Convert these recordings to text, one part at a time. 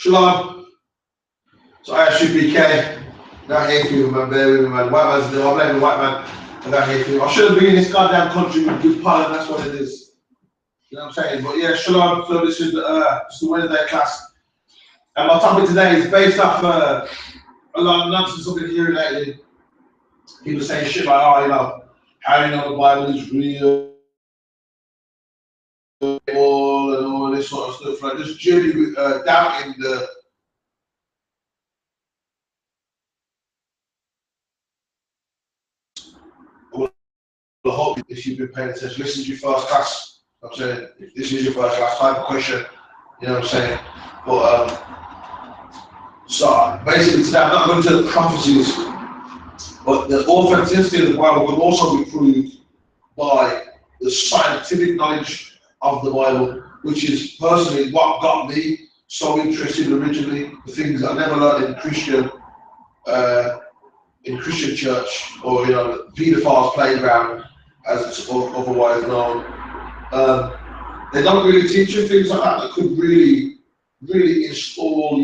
Shalom. So I.S.U.P.K. Not here for you, man. Bear with me, man. White man's there. I blame the white man. I'm not here for you. I should have been in this goddamn country with good pollen. That's what it is. You know what I'm saying? But yeah, shalom. So this is the Wednesday class. And my topic today is based off a lot of nonsense I've been hearing lately. People saying shit like, oh, you know, how you know the Bible is real and all this sort of stuff. Like just genuinely doubting the I hope if you've been paying attention, this is your first class. I'm saying, if this is your first class type of question, you know what I'm saying? But so basically today I'm not going to the prophecies, but the authenticity of the Bible can also be proved by the scientific knowledge of the Bible, which is personally what got me so interested originally. The things I never learned in Christian church, or you know, pedophiles playground, as it's otherwise known. They don't really teach you things like that could really install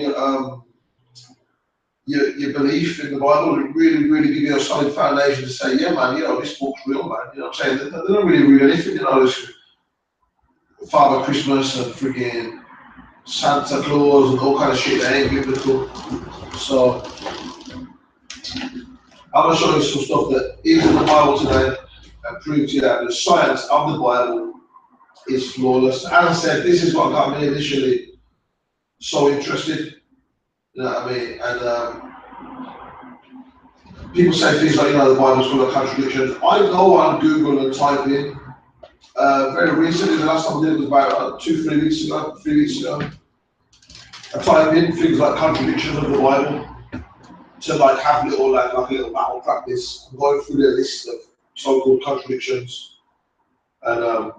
your belief in the Bible, and really give you a solid foundation to say, yeah, man, you know, this book's real, man. You know what I'm saying? They don't really read anything, you know, this Father Christmas and freaking Santa Claus and all kind of shit that ain't biblical. So I'm going to show you some stuff that is in the Bible today and prove to you that the science of the Bible is flawless. As I said, this is what got me initially so interested. You know what I mean? And people say things like, you know, the Bible's full of contradictions. I go on Google and type in, very recently, the last time I did it was about 3 weeks ago. I type in things like contradictions of the Bible to like have little like a little battle practice. I'm going through the list of so-called contradictions, and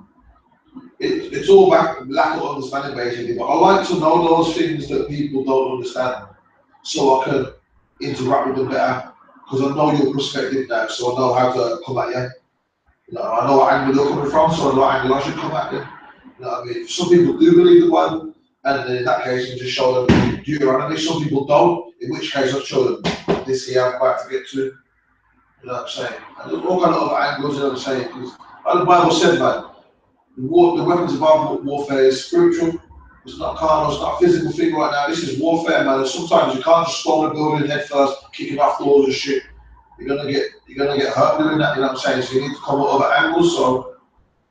it's all back lack of understanding basically. But I like to know those things that people don't understand, so I can interact with them better. Because I know your perspective now, so I know how to come at you. You know, I know what angle you're coming from, so I know what angle I should come at you. You know what I mean? Some people do believe the Bible, and in that case, you just show them Deuteronomy. Some people don't, in which case I'll show them this here I'm about to get to. You know what I'm saying? And there's all kind of other angles, you know what I'm saying? Because like the Bible said, man, the weapons of our warfare is spiritual. It's not carnal, it's not a physical thing right now. This is warfare, man. And sometimes you can't just storm a building head first, kicking off doors and shit. You're gonna get hurt doing that, you know what I'm saying? So you need to come at other angles. So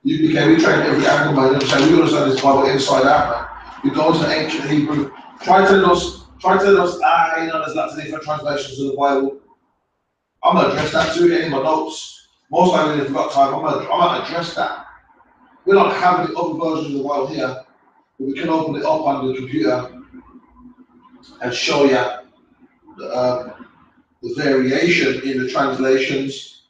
we train every angle, man. You know what I'm saying? We understand this Bible inside out, man. We go into ancient Hebrew. Try telling us, you know, there's lots of different translations of the Bible. I'm gonna address that too in my notes. Most likely, if we've got time, I'm gonna address that. We don't have any other versions of the Bible here. But we can open it up on the computer and show you the variation in the translations.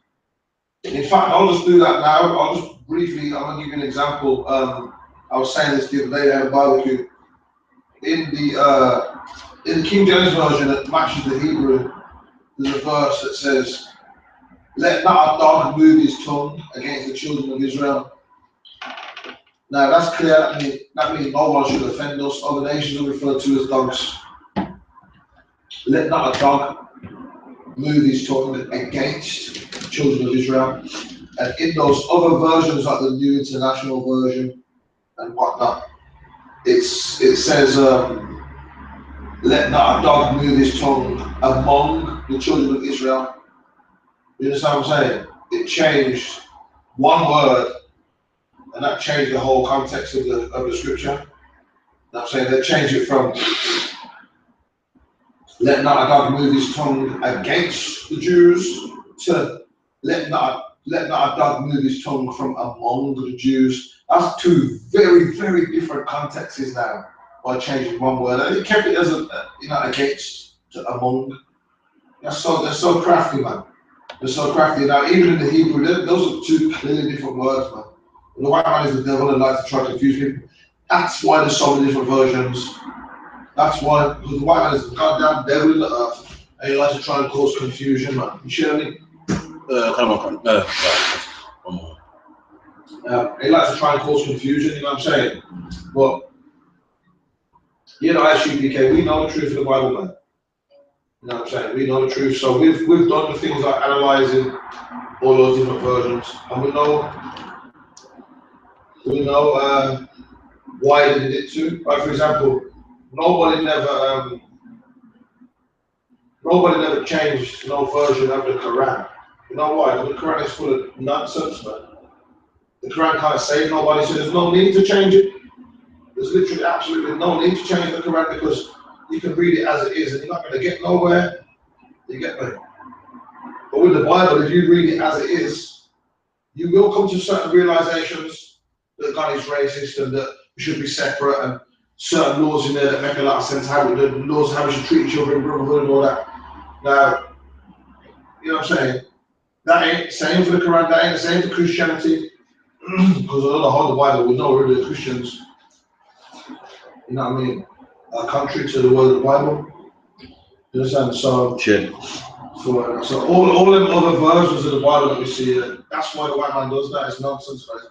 In fact, I'll just do that now. I'll just briefly, I'm going to give you an example. I was saying this the other day at a barbecue. In the King James version that matches the Hebrew, there's a verse that says, "Let not a dog move his tongue against the children of Israel." Now that's clear. That means no one should offend us. Other nations are referred to as dogs. Let not a dog move his tongue against the children of Israel. And in those other versions, like the New International Version and whatnot, it says, "Let not a dog move his tongue among the children of Israel." You understand what I'm saying? It changed one word. And that changed the whole context of the scripture. I'm saying they changed it from "let not a dog move his tongue against the Jews" to let not a dog move his tongue from among the Jews. That's two very different contexts now by changing one word. And it kept it as a against to among. They're so crafty, man. They're so crafty. Now even in the Hebrew, those are two clearly different words, man. The white man is the devil and likes to try to confuse people. That's why there's so many different versions. That's why, because the white man is the goddamn devil in the earth, and he likes to try and cause confusion, man. You sure me? Come on. One more. He likes to try and cause confusion, you know what I'm saying? But You know, I.S.U.P.K, we know the truth of the Bible, man. You know what I'm saying? We know the truth. So we've done the things like analysing all those different versions, and we know why they did it too. Like for example, nobody never changed no version of the Quran. You know why? The Quran is full of nonsense, man. The Quran can't save nobody, so there's no need to change it. There's literally absolutely no need to change the Quran because you can read it as it is and you're not going to get nowhere. You get me? But with the Bible, if you read it as it is, you will come to certain realizations that God is racist and that we should be separate, and certain laws in there that make a lot of sense, the laws how we should treat each other in brotherhood and all that. Now, you know what I'm saying? That ain't the same for the Quran, that ain't the same for Christianity. Because although the whole Bible, we know really the Christians, you know what I mean, are contrary to the word of the Bible. You understand? So, so all them other versions of the Bible that we see, that's why the white man does that. It's nonsense, right?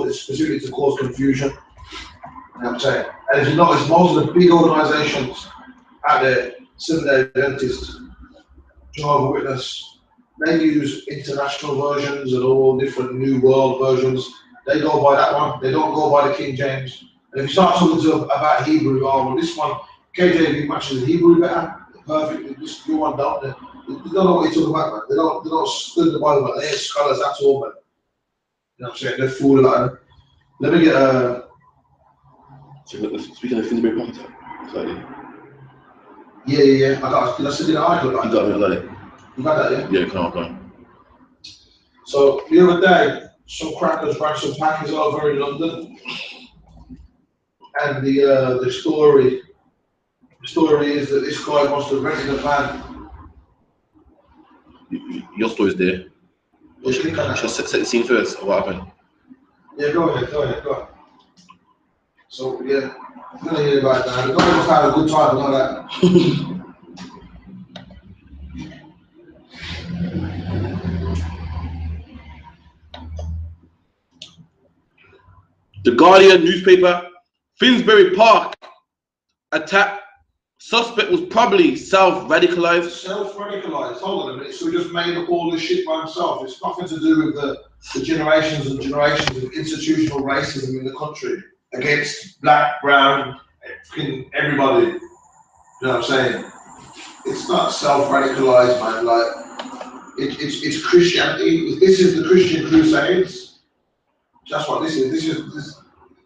It's specifically to cause confusion. You know what I'm saying? And if you notice, most of the big organizations out there, Seventh-day Adventists, Jehovah's Witness, they use international versions and all different New World versions. They go by that one. They don't go by the King James. And if you start talking to them about Hebrew, oh, well, this one, KJV matches the Hebrew better, perfectly. This new one don't. They don't know what you're talking about, man. They don't study the Bible, man. They ain't scholars at all, man. You know what I'm saying? They're fooling like that. Let me get speaking of Finsbury Park attack, yeah. Did I send you an article? I got it. You got that, yeah? Yeah, come on. So the other day, some crackers ran some packers over in London, and the story is that this guy must have rented a van. Your story's there. Just set the scene first. What happened? Yeah, go ahead. So yeah, I'm gonna hear about that. The guy must have a good time and all that. The Guardian newspaper, Finsbury Park attack. Suspect was probably self-radicalized. Self-radicalized. Hold on a minute. So he just made up all this shit by himself. It's nothing to do with the generations and generations of institutional racism in the country against black, brown, everybody. You know what I'm saying? It's not self-radicalized, man. Like it's Christianity. This is the Christian Crusades. That's what this is. This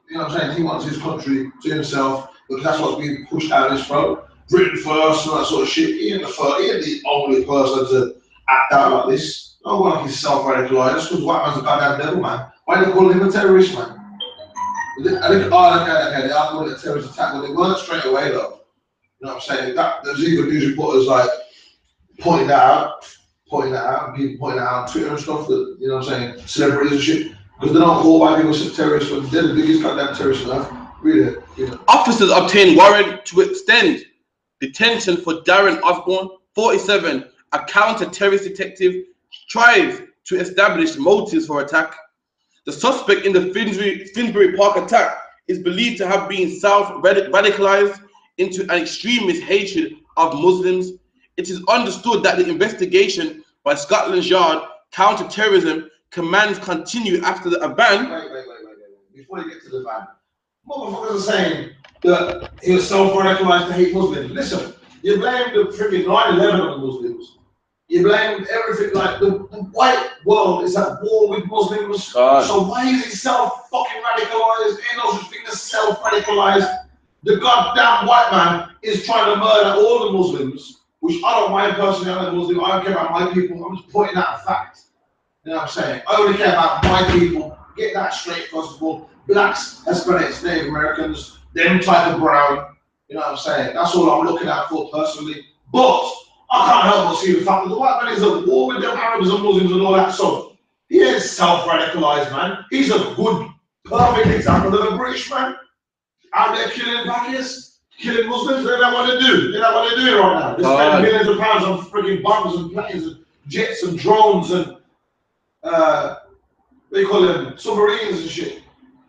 you know what I'm saying? He wants his country to himself, because that's what's being pushed out of his throat. Britain first and that sort of shit. He ain't the only person to act out like this. No one like he's self-radicalized. That's because white man's a goddamn devil, man. Why do they call him a terrorist, man? I think, okay, they are calling it a terrorist attack, but they weren't straight away though. You know what I'm saying? There's even news reporters like pointing that out, and people pointing that out on Twitter and stuff, that, you know what I'm saying, celebrities and shit. Because they don't call white people terrorists, but they're the biggest goddamn terrorists on earth. Really, you know. Officers obtained warrant to extend detention for Darren Osborne, 47, a counter-terrorist detective, tries to establish motives for attack. The suspect in the Finsbury Park attack is believed to have been self-radicalized into an extremist hatred of Muslims. It is understood that the investigation by Scotland Yard counter-terrorism commands continue after the ban. Wait. Before you get to the ban, motherfuckers are saying that he was self-radicalized to hate Muslims. Listen, you blame the freaking 9/11 on Muslims. You blame everything, like the white world is at war with Muslims. So why is he self-fucking-radicalized? Ain't no such thing as self-radicalized. The goddamn white man is trying to murder all the Muslims, which I don't mind personally. I'm a Muslim. I don't care about my people. I'm just pointing out a fact. You know what I'm saying? I only care about my people. Get that straight, first of all. Blacks, Hispanics, Native Americans, them type of brown. You know what I'm saying? That's all I'm looking out for personally. But I can't help but see the fact that the white man is at war with them Arabs and Muslims and all that. So he ain't self-radicalized, man. He's a good, perfect example of a British man out there killing Pakis, killing Muslims. They don't want to do. They don't want to do it right now. They spend millions of pounds on freaking bombs and planes and jets and drones and what do you call them? Submarines and shit.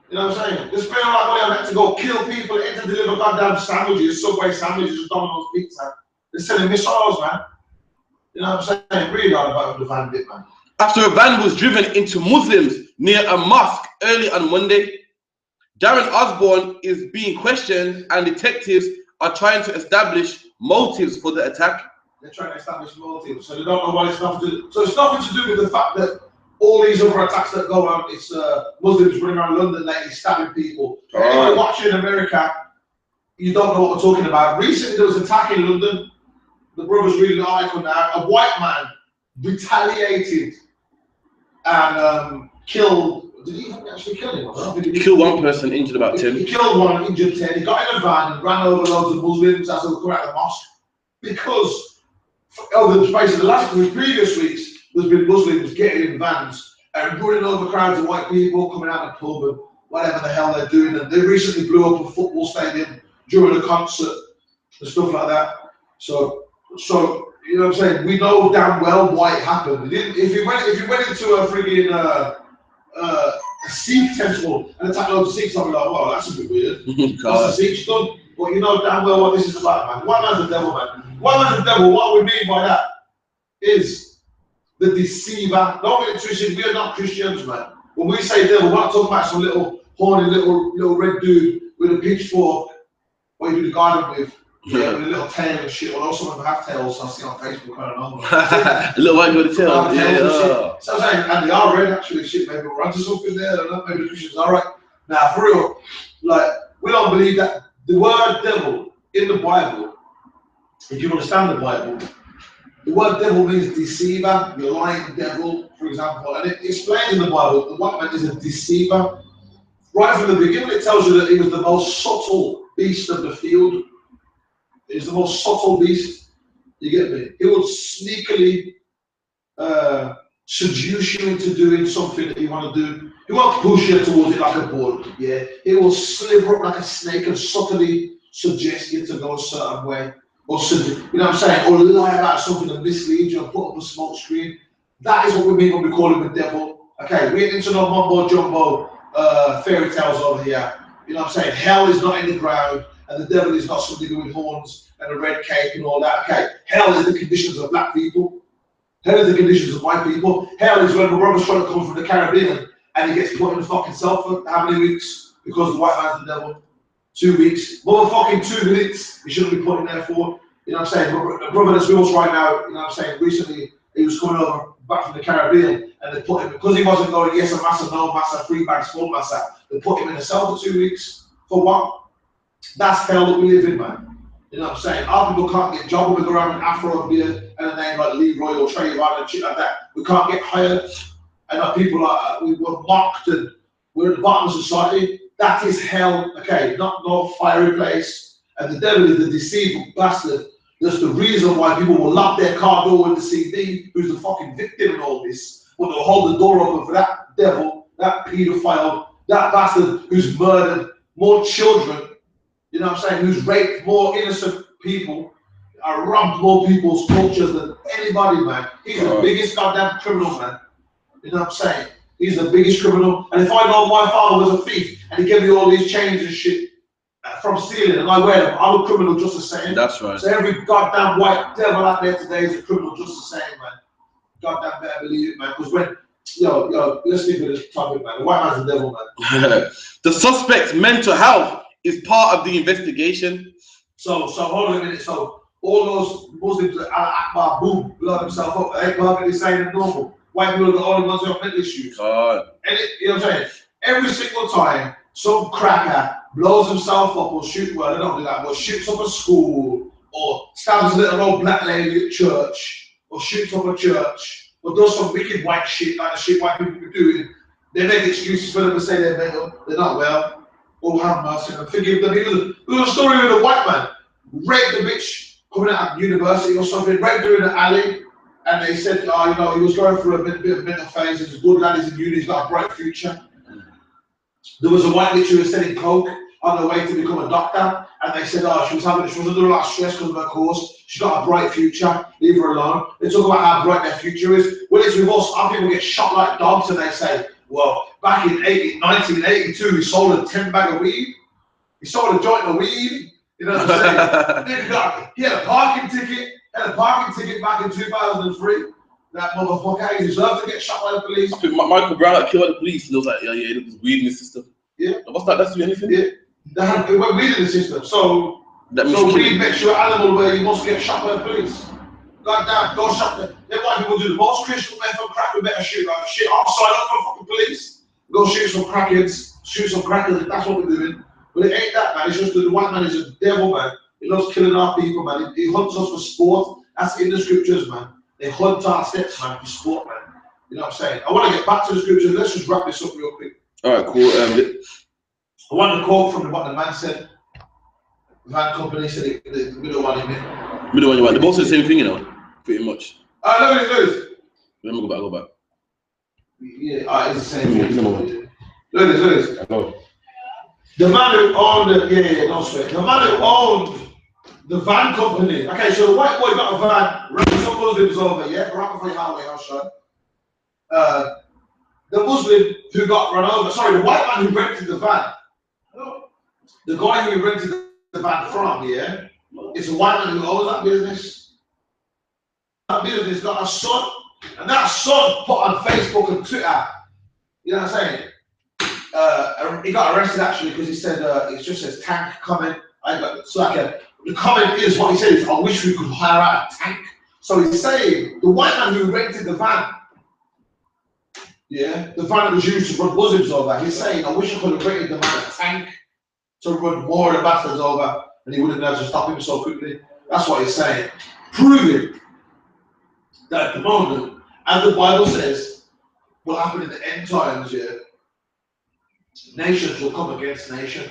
You know what I'm saying? They're spending a lot of money on that to go kill people and to deliver goddamn sandwiches, Subway sandwiches, Domino's pizza. They're selling missiles, man. You know what I'm saying? Really hard about the van bit, man. After a van was driven into Muslims near a mosque early on Monday, Darren Osborne is being questioned and detectives are trying to establish motives for the attack. They're trying to establish motives, so they don't know what it's nothing to do. So it's nothing to do with the fact that all these other attacks that go on, it's Muslims running around London lately stabbing people. Anybody watching in America, you don't know what we're talking about. Recently there was an attack in London. The brother's reading the article now. A white man retaliated and killed. Did he even actually kill him? I don't think He killed one person, injured about 10. He killed one, injured 10. He got in a van and ran over loads of Muslims as they were coming out of the mosque. Because over the space of the previous weeks, there's been Muslims getting in vans and running over crowds of white people coming out of the pub and whatever the hell they're doing. And they recently blew up a football stadium during a concert and stuff like that. So you know what I'm saying? We know damn well why it happened. If you went into a frigging a Sikh temple and attacked loads of Sikhs, I'll be like, well, that's a bit weird. What's the Sikhs done? But you know damn well what this is about, man. One man's the devil, man. One man's the devil. What we mean by that is the deceiver. Don't get it twisted. We are not Christians, man. When we say devil, we're not talking about some little horny little red dude with a pitchfork what you do the garden with. Yeah, with a little tail and shit. Although some of them have tails, I see on Facebook, I don't know. A little white with a tail. Yeah. So I'm saying, and they are red actually, shit, maybe we're onto something there, I don't know, maybe the Christians are right. Now, for real, like, we don't believe that the word devil in the Bible, if you understand the Bible, the word devil means deceiver, the lying devil, for example, and it explains in the Bible that white man is a deceiver. Right from the beginning, it tells you that he was the most subtle beast of the field. He's the most subtle beast. You get me? He will sneakily seduce you into doing something that you want to do. He won't push you towards it like a bull. Yeah, he will slither up like a snake and subtly suggest you to go a certain way, or you know what I'm saying, or lie about something and mislead you and put up a smoke screen. That is what we mean when we call him the devil. Okay, we ain't into no mumbo jumbo fairy tales over here. You know what I'm saying? Hell is not in the ground. And the devil is not something with horns and a red cape and all that. Okay, hell is the conditions of black people. Hell is the conditions of white people. Hell is when the brother's trying to come from the Caribbean and he gets put in the fucking cell for how many weeks? Because the white man's the devil. 2 weeks. Motherfucking 2 minutes. He shouldn't be put in there for. You know what I'm saying? The brother that's with us right now, you know what I'm saying? Recently, he was coming over back from the Caribbean and they put him, because he wasn't going yes, a massa, no massa, 3 bags, full massa. They put him in a cell for 2 weeks. For what? That's hell that we live in, man. You know what I'm saying? Our people can't get jobs. We go around with Afro beard and a name like Leroy or Trayvon and shit like that. We can't get hired. And our people are, we were mocked and we're at the bottom of society. That is hell, okay? Not no fiery place. And the devil is the deceitful bastard. That's the reason why people will lock their car door with the CD, who's the fucking victim in all this. But they'll hold the door open for that devil, that pedophile, that bastard who's murdered more children. You know what I'm saying? Who's raped more innocent people, robbed more people's cultures than anybody, man. He's the biggest goddamn criminal, man. You know what I'm saying? He's the biggest criminal. And if I know my father was a thief and he gave me all these chains and shit from stealing and I wear them, I'm a criminal just the same. That's right. So every goddamn white devil out there today is a criminal just the same, man. Goddamn better believe it, man. Because when, yo, let's stick with this topic, man. The white man's the devil, man. The suspect's mental health is part of the investigation. So hold on a minute. So all those Muslims that Akbar, boom, blow themselves up. They perfectly sane and normal. White people are the only ones who have mental issues. And you know what I'm saying? Every single time some cracker blows himself up or shoots, well, they don't do that, but shoots up a school or stabs a little old black lady at church or shoots up a church or does some wicked white shit like the shit white people be doing, they make excuses for them to say they're mental. They're not well. Oh, have mercy and forgive them. There was a story with a white man raped a bitch coming out of university or something, raped her in an alley, and they said, you know, he was going through a bit of mental phase. He's a good lad, he's in uni, he's got a bright future. There was a white bitch who was selling coke on her way to become a doctor, and they said, she was under a lot of stress because of her course. She's got a bright future, leave her alone. They talk about how bright their future is. Well, it's with us, our people get shot like dogs, and they say, Well, back in 1982, he sold a 10 bag of weed. He sold a joint of weed. You know what I'm saying? He had a parking ticket. Back in 2003. That motherfucker, he deserved to get shot by the police. I think Michael Brown got killed by the police, and it was like, yeah, there's weed in the system. Yeah. What's that? That's doing anything? Yeah. It went weed in the system. So weed makes you an animal where you must get shot by the police. God damn, go shot them. Then white people do the most Christian method of crack, we better shoot. Like, shit, I'll sign up for fucking police. Go shoot some crackheads, shoot some crackers, that's what we're doing. But it ain't that, man. It's just that the white man is a devil, man. He loves killing our people, man. He hunts us for sport. That's in the scriptures, man. They hunt our steps, man, for sport, man. You know what I'm saying? I want to get back to the scriptures. Let's just wrap this up real quick. All right, cool. I want to quote from what the man said. The van company said the middle one in it. Middle one, you want. They're both the same thing, you know, pretty much. Look at this. Let me go back. Yeah, it's the same thing. Look at this. Hello. The man who owned no sweat. The man who owned the van company. Okay, so the white boy got a van, ran some Muslims over, right before your highway house shot. The Muslim who got run over, the white man who rented the van. The guy who rented the van from, it's a white man who owns that business. That business got a son, and that son put on Facebook and Twitter, you know what I'm saying? He got arrested actually because he said it just says tank coming. The comment is what he said is, I wish we could hire out a tank. So he's saying the white man who rented the van, the van that was used to run Muslims over, he's saying, I wish I could have rented the man a tank to run more of the bastards over, and he wouldn't have been able to stop him so quickly. That's what he's saying. Proving that at the moment, as the Bible says, what happened in the end times, nations will come against nation.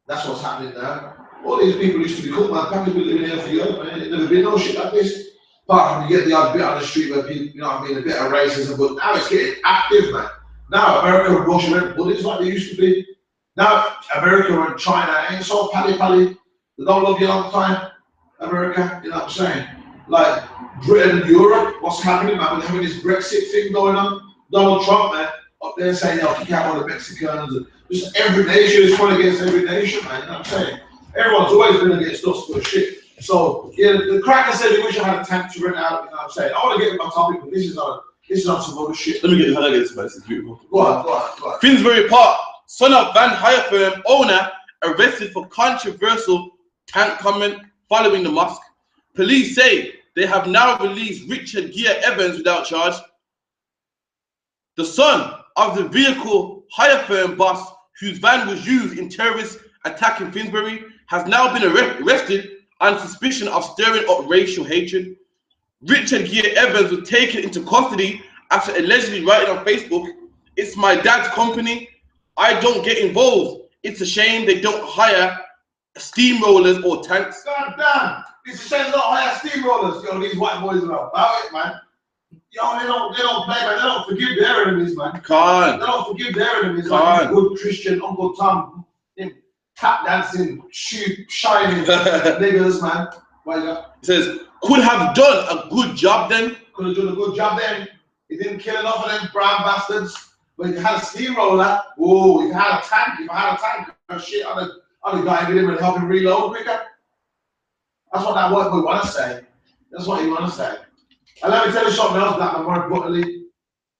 That's what's happening now. All these people used to be cool, man. Packers been living here for years, man. There's never been no shit like this. Apart from you get the odd bit on the street where people, you know what I mean, a bit of racism, but now it's getting active, man. Now America and Russia ain't bullies like they used to be. Now America and China ain't so pally-pally. They don't love you all the time. America, you know what I'm saying? Like Britain and Europe, what's happening, man? We're having this Brexit thing going on. Donald Trump, man, up there saying, kick out all the Mexicans. And just every nation is going against every nation, man. You know what I'm saying? Everyone's always been against us for shit. So, the cracker said he wish I had a tank to rent out, you know what I'm saying? I want to get in my topic, but this is not some other shit. Let me get this, man. This is beautiful. Go on. Finsbury Park, son of van hire firm owner, arrested for controversial tank comment following the mosque. Police say they have now released Richard Gear Evans without charge. The son of the vehicle hire firm boss whose van was used in terrorist attack in Finsbury has now been arrested on suspicion of stirring up racial hatred. Richard Gear Evans was taken into custody after allegedly writing on Facebook, "It's my dad's company. I don't get involved. It's a shame they don't hire steamrollers or tanks." God damn, it's a shame they don't hire steamrollers. These white boys are about it, man. They don't play, man. They don't forgive their enemies, man. They don't forgive their enemies. Like good Christian Uncle Tom, tap dancing, shining niggas, man. Why that? It says, could have done a good job then. Could have done a good job then. He didn't kill enough of them brown bastards. But if he had a steamroller, if he had a tank, shit, I'd have got with him and help him reload quicker. That's what that word we want to say. That's what he want to say. And let me tell you something else, Black man, more importantly.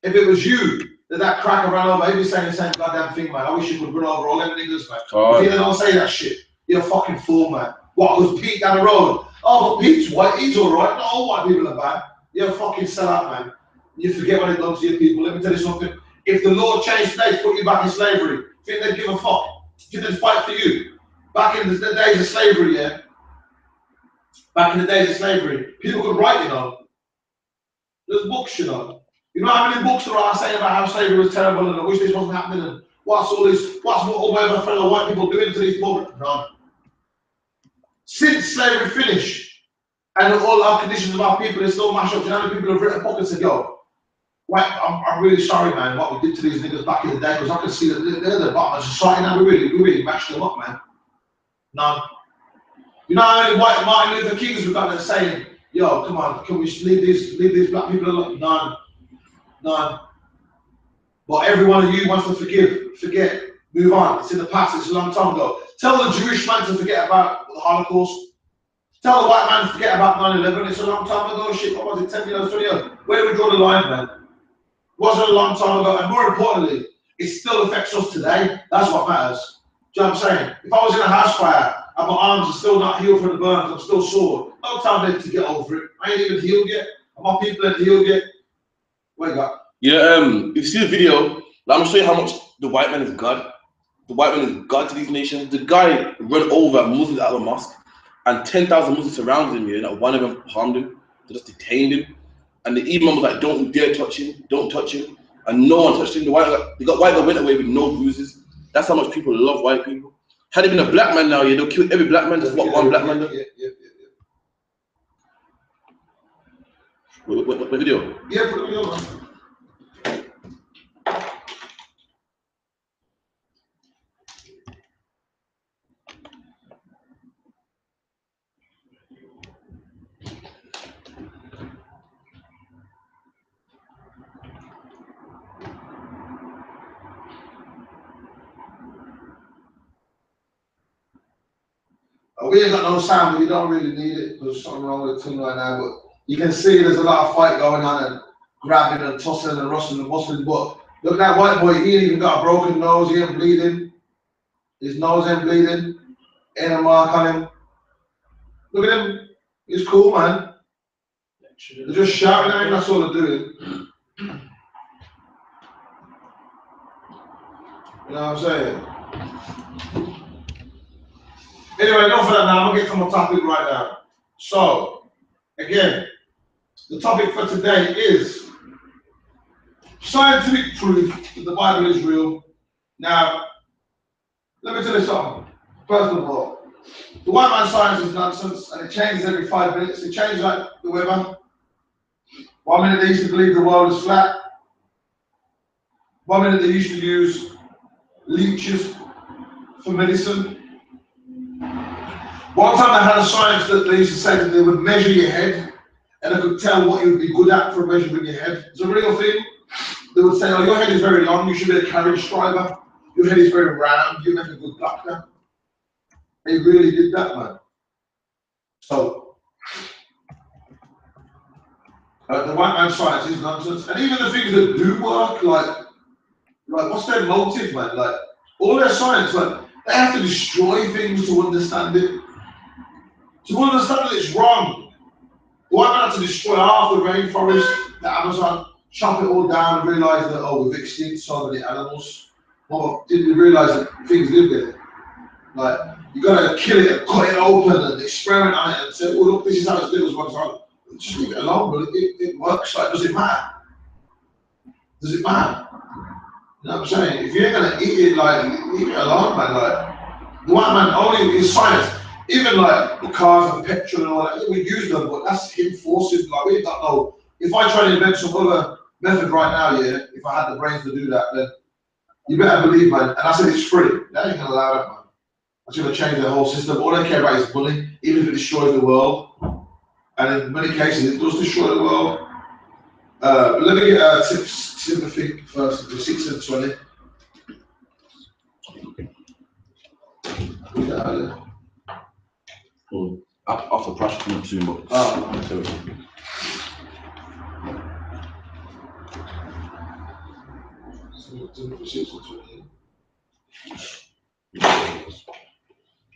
If it was you that cracker ran over, he'd be saying the same goddamn thing, man. I wish you could run over all them niggas, man. If you don't say that shit, you're a fucking fool, man. What, was Pete down the road? Oh, but Pete's white, he's alright. Not all white people are bad. You're a fucking sellout, man. You forget what it done to your people. Let me tell you something. If the law changed today to put you back in slavery, think they'd give a fuck? Think they'd fight for you? Back in the days of slavery, Back in the days of slavery, people could write, you know. There's books, you know. You know how many books there are saying about how slavery was terrible and I wish this wasn't happening and what's all my fellow white people doing to these people? None. Since slavery finished and all our conditions of our people is still mashed up, you know how many people have written a book and said, yo, I'm really sorry, man, what we did to these niggas back in the day, because I can see that they're the bottom of society now. We really mashed them up, man. None. You know how many white Martin Luther Kings we got there saying, yo, come on, can we leave these black people alone? None. But every one of you wants to forget, move on. It's in the past, it's a long time ago. Tell the Jewish man to forget about the Holocaust. Tell the white man to forget about 9/11. It's a long time ago. Shit, what was it, 10 years, 20 years? Where do we draw the line, man? It wasn't a long time ago. And more importantly, it still affects us today. That's what matters. Do you know what I'm saying? If I was in a house fire and my arms are still not healed from the burns, I'm still sore, no time to get over it. I ain't even healed yet. And my people ain't healed yet. What you got? Yeah, if you see the video, I'm gonna show you how much the white man is God. The white man is God to these nations. The guy run over Muslims out of the mosque, and 10,000 Muslims surrounded him, and one of them harmed him. They just detained him. And the imam was like, don't dare touch him, don't touch him. And no one touched him. The white guy went away with no bruises. That's how much people love white people. Had it been a black man now, yeah, they'll kill every black man, just what one black man does. What video? Yeah, put the video on. We ain't got no sound, but you don't really need it. There's something wrong with the thing right now, but you can see there's a lot of fight going on and grabbing and tossing and rustling and bustling. But look at that white boy, he ain't even got a broken nose, he ain't bleeding. His nose ain't bleeding. Ain't a mark on him. Look at him. He's cool, man. They're just shouting at him, that's all they're doing. You know what I'm saying? Anyway, enough of that now. I'm gonna get to my topic right now. So, again, the topic for today is scientific proof that the Bible is real. Now, let me tell you something. First of all, the white man science is nonsense, and it changes every 5 minutes. It changes like the weather. 1 minute they used to believe the world is flat. 1 minute they used to use leeches for medicine. One time they had a science that they used to say that they would measure your head and they could tell what you would be good at for measuring your head. It's a real thing. They would say, oh, your head is very long, you should be a carriage driver. Your head is very round, you make a good doctor. They really did that, man. So, the white man science is nonsense. And even the things that do work, like what's their motive, man? Like, all their science, like, they have to destroy things to understand it. To understand that it's wrong. The white man had to destroy half the rainforest, the Amazon, chop it all down and realise that, oh, we've extincted so many animals. Well, didn't we realise that things live there? Like, you gotta kill it and cut it open and experiment on it and say, oh, look, this is how it's doing one time. Just leave it alone, but it works. Like, does it matter? Does it matter? You know what I'm saying? If you ain't gonna eat it, like, leave it alone, man. Like, the white man only is science. Even like the cars and petrol and all that, we use them, but that's him forcing. Like, we don't know. If I try to invent some other method right now, yeah, if I had the brains to do that, then you better believe, man. And I said it's free. They ain't gonna allow that, man. That's gonna change the whole system. All they care about is money, even if it destroys the world. And in many cases, it does destroy the world. But let me get Timothy first, the 6 and 20. Well, after pressure coming soon, but I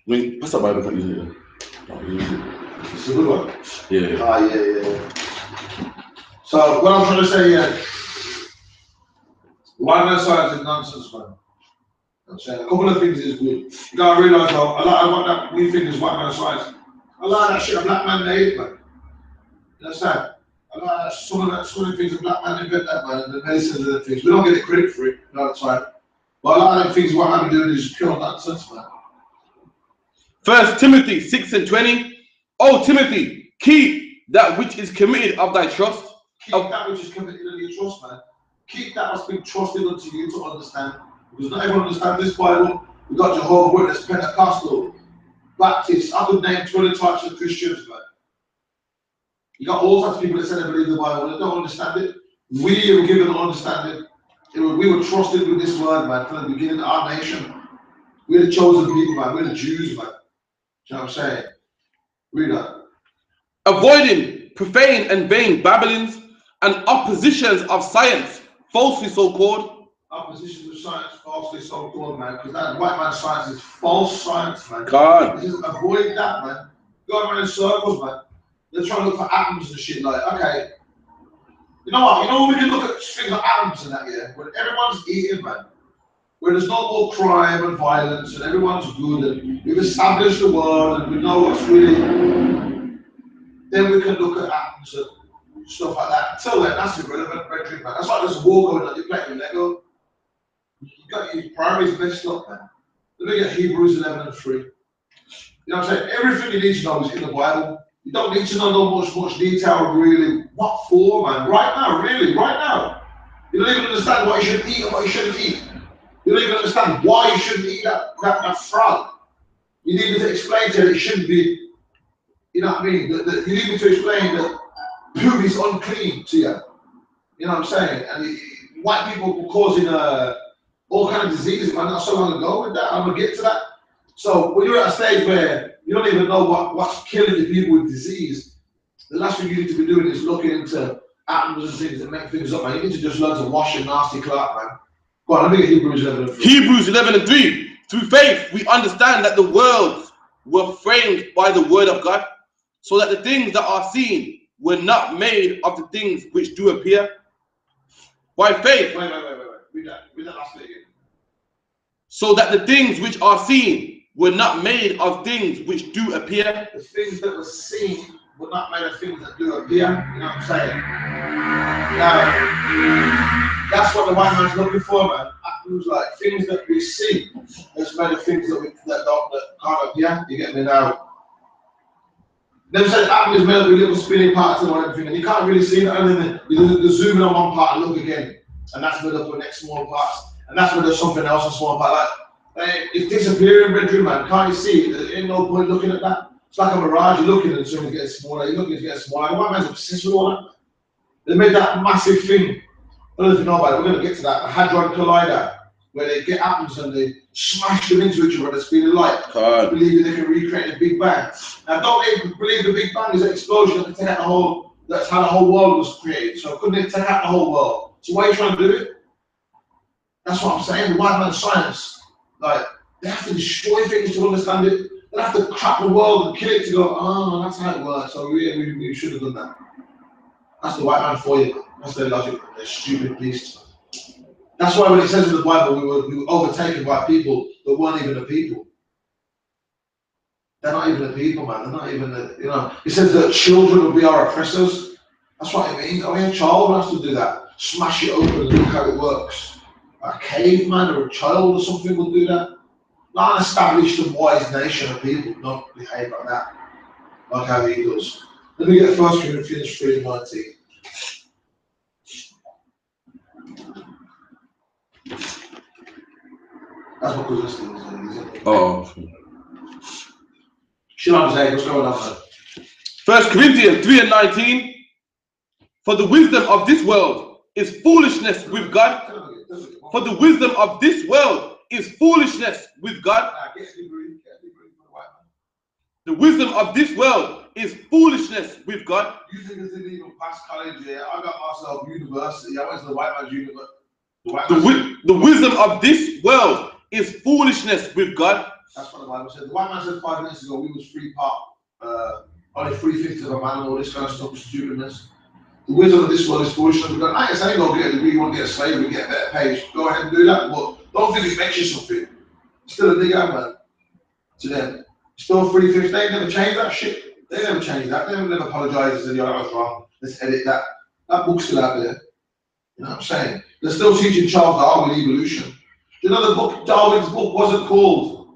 mean, what's that Bible that you use it? It's a good one. Yeah. Yeah. So what I'm trying to say, yeah, the white man science is nonsense, man. I'm saying a couple of things is good. You gotta realise though, a lot of what that we think is white man science, a lot of that shit a black man made, man. You understand? A lot of that, some of the things a black man invent that, man, and the medicines and the things. We don't get the credit for it, you know, that's right. But a lot of them things what I'm doing is pure nonsense, man. 1 Timothy 6 and 20. Oh, Timothy, keep that which is committed of thy trust. Keep that which is committed of your trust, man. Keep that what's been trusted unto you to understand. Because not everyone understands this Bible. We've got Jehovah's Witness, Pentecostal, Baptist. I could name 20 types of Christians, man. You got all sorts of people that say they believe the Bible, they don't understand it. We were given an understanding. We were trusted with this word, man, from the beginning of our nation. We're the chosen people, man. We're the Jews, man. You know what I'm saying? Read that. Avoiding profane and vain babblings and oppositions of science, falsely so-called. Oppositions of science, falsely so-called, man. Because that white man science is false science, man. God. Just avoid that, man. Go around in circles, man. They're trying to look for atoms and shit. Like, okay, you know what? You know, we can look at things like atoms and that, yeah. When everyone's eating, man. Where there's no more crime and violence and everyone's good and we've established the world and we know what's really, then we can look at atoms and stuff like that. Until then, that's irrelevant, brethren, man. That's like there's a war going on, you're playing with Lego. You've got your priorities messed up, man. Let me get Hebrews 11:3. You know what I'm saying? Everything you need to know is in the Bible. You don't need to know much detail, really. What for, man? Right now, really, right now. You don't even understand what you should eat and what you shouldn't eat. You don't even understand why you shouldn't eat that frog. You need me to explain to you that it shouldn't be, you know what I mean? You need me to explain that poo is unclean to you. You know what I'm saying? And white people were causing all kind of diseases, man, not so long ago with that. I'm going to get to that. So when you're at a stage where you don't even know what's killing the people with disease, the last thing you need to be doing is looking into atoms and things that make things up, man. You need to just learn to wash your nasty clock, man. Go on, let me get Hebrews 11:3. Hebrews 11:3. Through faith, we understand that the worlds were framed by the word of God, so that the things that are seen were not made of the things which do appear. By faith. Wait. Read that last bit again. So that the things which are seen were not made of things which do appear. The things that were seen were not made of things that do appear. You know what I'm saying? Now, that's what the white man's looking for, man. Atoms, like things that we see, that's made of things that can't appear. You get me now? They said atom is made of little spinning parts and everything, and you can't really see that. And then you zoom in on one part and look again, and that's made up of the next small parts, and that's where there's something else, a small part. Like it's disappearing, brethren, man. Can't you see it? There ain't no point looking at that. It's like a mirage. You're looking and something gets smaller. You're looking, it's getting smaller. The white man's obsessed with all that. They made that massive thing. I don't know if you know about it. We're going to get to that. A hadron collider, where they get atoms and they smash them into each other at the speed of light. I believe that they can recreate the Big Bang. Now, don't even believe the Big Bang is an explosion that can take out the whole. That's how the whole world was created. So couldn't it take out the whole world? So why are you trying to do it? That's what I'm saying. The white man's science, like they have to destroy things to understand it. They have to crap the world and kill it to go. Oh, that's how it works. So we should have done that. That's the white man for you. That's their logic. They're stupid beasts. That's why when it says in the Bible we were overtaken by people that weren't even the people. They're not even the people, man. They're not even the, you know. It says that children will be our oppressors. That's what it means. Oh yeah, a child has to do that. Smash it open and look how it works. A caveman or a child or something will do that. Not an established and wise nation of people don't behave like that. Like how he does. Let me get 1 Corinthians 3:19. That's what we're listening to, isn't it? Oh. Shalom, Zay, what's going on, man? 1 Corinthians 3:19. For the wisdom of this world is foolishness with God. For the wisdom of this world is foolishness with God. The wisdom of this world is foolishness with God. You think it's even past college? Yeah, I got myself university. I went to the white man's university. The wisdom of this world is foolishness with God. That's what the Bible said. The white man said 5 minutes ago we was free part, only 3/5 of a man and all this kind of stuff, stupidness. The wisdom of this world is foolishness with God. I ain't saying go get a degree, you want to get a slave, get a better page. Go ahead and do that, but don't think it makes you something. Still a nigga, man. To them. Still 3/5. They never changed that shit. They never changed that. They never apologized and said, yo, that was wrong. Let's edit that. That book's still out there. You know what I'm saying? They're still teaching Charles Darwin evolution. You know the book, Darwin's book wasn't called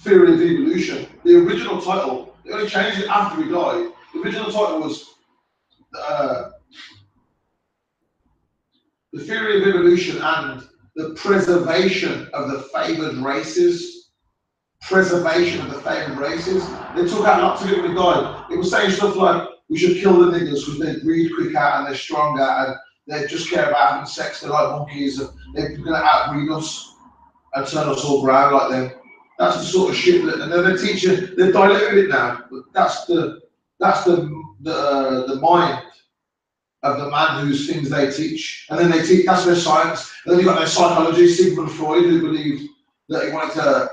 Theory of Evolution. The original title, they only changed it after he died. The original title was The Theory of Evolution and the Preservation of the Favored Races. Preservation of the Favored Races. They took out a lot to do when he died. It was saying stuff like, we should kill the niggers because they breed quicker and they're stronger and They just care about having sex. They're like monkeys, and they're going to outbreed us and turn us all brown like them. That's the sort of shit that, and then they're teaching. They're diluting it now. But that's the mind of the man whose things they teach, and then they teach. That's their science. And then you got their psychology. Sigmund Freud, who believed that he wanted to.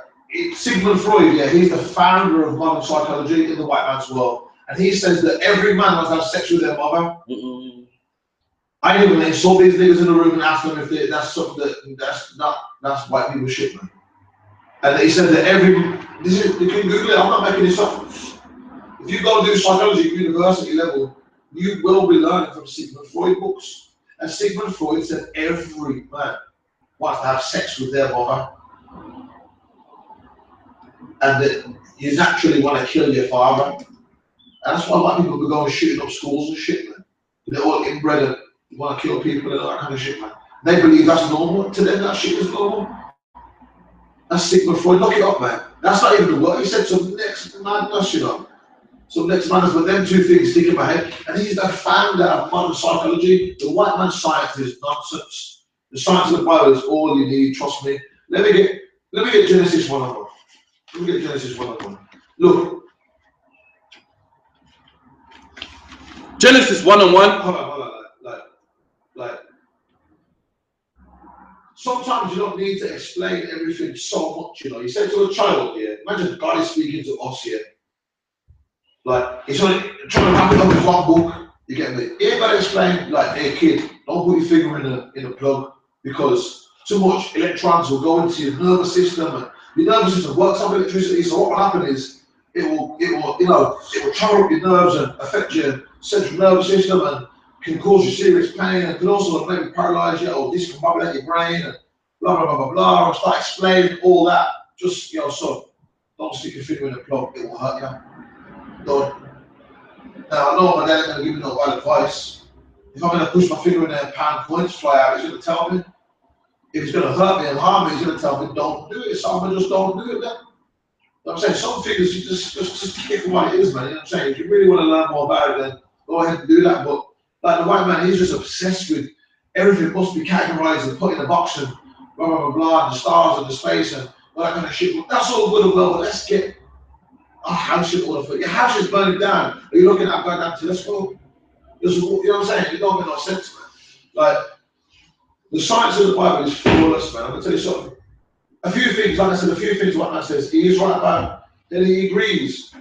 Sigmund Freud, yeah, he's the founder of modern psychology in the white man's world, and he says that every man must have sex with their mother. I even they saw these niggas in the room and asked them if that's something that's white people shit, man. And he said that you can Google it. I'm not making this up. If you go and do psychology at university level, you will be learning from Sigmund Freud books. And Sigmund Freud said every man wants to have sex with their mother. And that you naturally want to kill your father. And that's why white people be going shooting up schools and shit, man. They're all inbred and want to kill people and all that kind of shit, man. They believe that's normal. To them, that shit is normal. That's Sigmund Freud. Look it up, man. That's not even the word. He said some next madness, you know. Some next madness, but them two things stick in my head. And he's the founder of modern psychology. The white man's science is nonsense. The science of the Bible is all you need, trust me. Let me get Genesis 1:1. Let me get Genesis 1:1. Look. Genesis 1:1. Hold on. Like, sometimes you don't need to explain everything so much, you know. You say to a child here, imagine God is speaking to us here. Like, he's only trying to wrap it up in one book. You get me? You ain't got to explain, like, hey kid, don't put your finger in a plug, because too much electrons will go into your nervous system, and your nervous system works on electricity. So what will happen is it will charge up your nerves and affect your central nervous system, and can cause you serious pain, and can also maybe paralyze you or discombobulate your brain, and blah blah blah blah blah. And start explaining all that. Just, you know, so don't stick your finger in a plug; it will hurt you. Don't. Now I know my dad ain't gonna give me no bad advice. If I'm gonna push my finger in there and pound points fly out, he's gonna tell me. If it's gonna hurt me and harm me, he's gonna tell me don't do it. So I'm gonna just don't do it then. You know what I'm saying? Some figures you just take it for what it is, man. You know what I'm saying? If you really want to learn more about it, then go ahead and do that. But like the white man, he's just obsessed with everything must be categorized and put in a box and blah blah blah blah, and the stars and the space and all that kind of shit. Well, that's all good and well, but let's get our house in order. For your house is burning down. Are you looking at going down to let's go? You know what I'm saying? It don't make no sense, man. Like the science of the Bible is flawless, man. I'm gonna tell you something. A few things, like I said, what man says he is right about. Then he agrees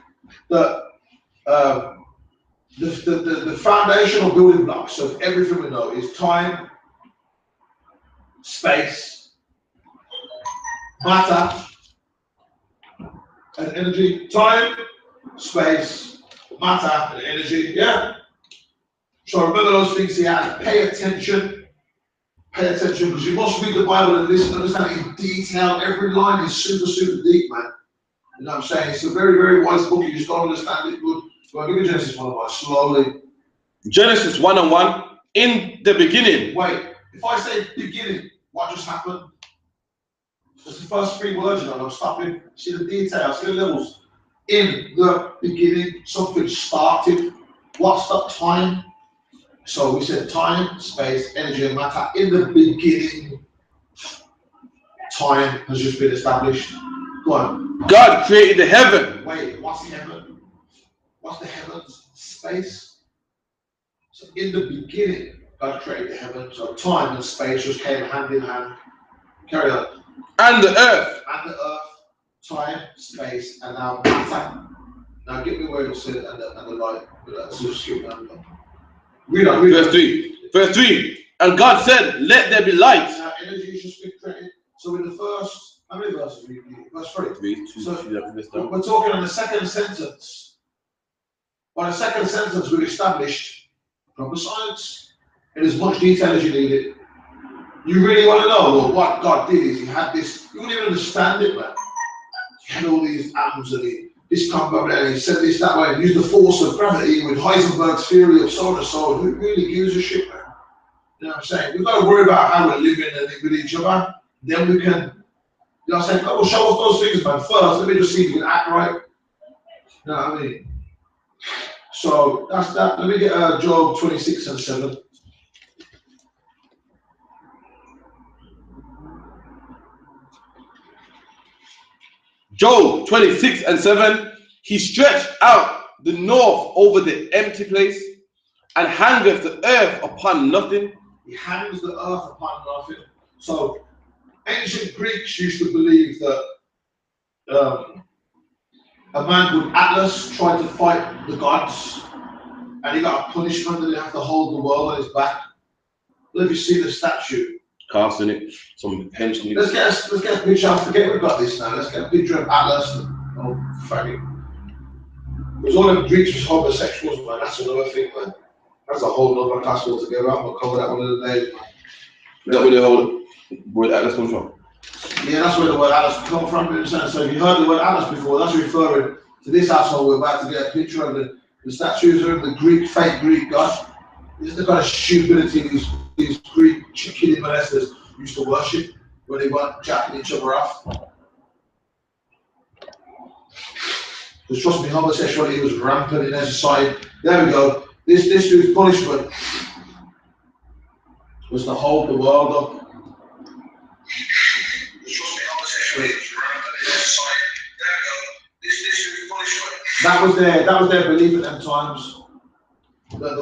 that the foundational building blocks of everything we know is time, space, matter, and energy. Time, space, matter, and energy. Yeah. So remember those things he had. Pay attention. Pay attention, because you must read the Bible and listen, understand it in detail. Every line is super, super deep, man. You know what I'm saying? It's a very, very wise book. You just don't understand it good. Go give me Genesis 1:1 slowly. Genesis 1:1. In the beginning. Wait, if I say beginning, what just happened? It's the first 3 words, you know. I'm stopping. See the details, see the levels. In the beginning, something started. What's the time? So we said time, space, energy, and matter. In the beginning, time has just been established. Go on. God created the heaven. Wait, what's the heaven? What's the heavens? Space. So in the beginning, God created the heaven. So time and space just came hand in hand. Carry on. And the earth. And the earth, time, space, and now matter. Now get me where it said and the light. Let's just skip that. Read on. Verse 3. Verse 3. And God said, let there be light. Now energy is just been created. So in the first, how many verses? Verse 3. 3, 2, So 3, we're talking on the second sentence. By the second sentence, we've established proper science in as much detail as you need it. You really want to know, well, what God did is he had this, you wouldn't even understand it, man. He had all these atoms and this come and he said this that way and used the force of gravity with Heisenberg's theory of so and so. Who really gives a shit, man? You know what I'm saying? We've got to worry about how we're living and with each other. Then we can, you know what I'm saying? Oh, well, show us those things, man. First, let me just see if you can act right. You know what I mean? So that's that. Let me get Job 26:7. Job 26:7. He stretched out the north over the empty place, and hangeth the earth upon nothing. He hangs the earth upon nothing. So ancient Greeks used to believe that a man called Atlas tried to fight the gods, and he got a punishment that he had to hold the world on his back. Let me see the statue. Casting it, some pension. Let's get a picture. I forget we've got this now. Let's get a picture of Atlas. Oh, funny. Because all the Greeks was homosexuals, man. That's another thing, man. That's a whole other class altogether. I'm gonna cover that one of the days, man. Is that where the whole word Atlas comes from? Yeah, that's where the word Atlas comes from. You understand? So if you heard the word Atlas before, that's referring to this asshole we're about to get a picture of the statues of the Greek, fake Greek god. This is the kind of stupidity these Greek kiddie molesters used to worship when they weren't jacking each other off. Because trust me, homosexuality was rampant in their society. There we go. This dude's punishment was to hold the world up. That was their belief at them times. That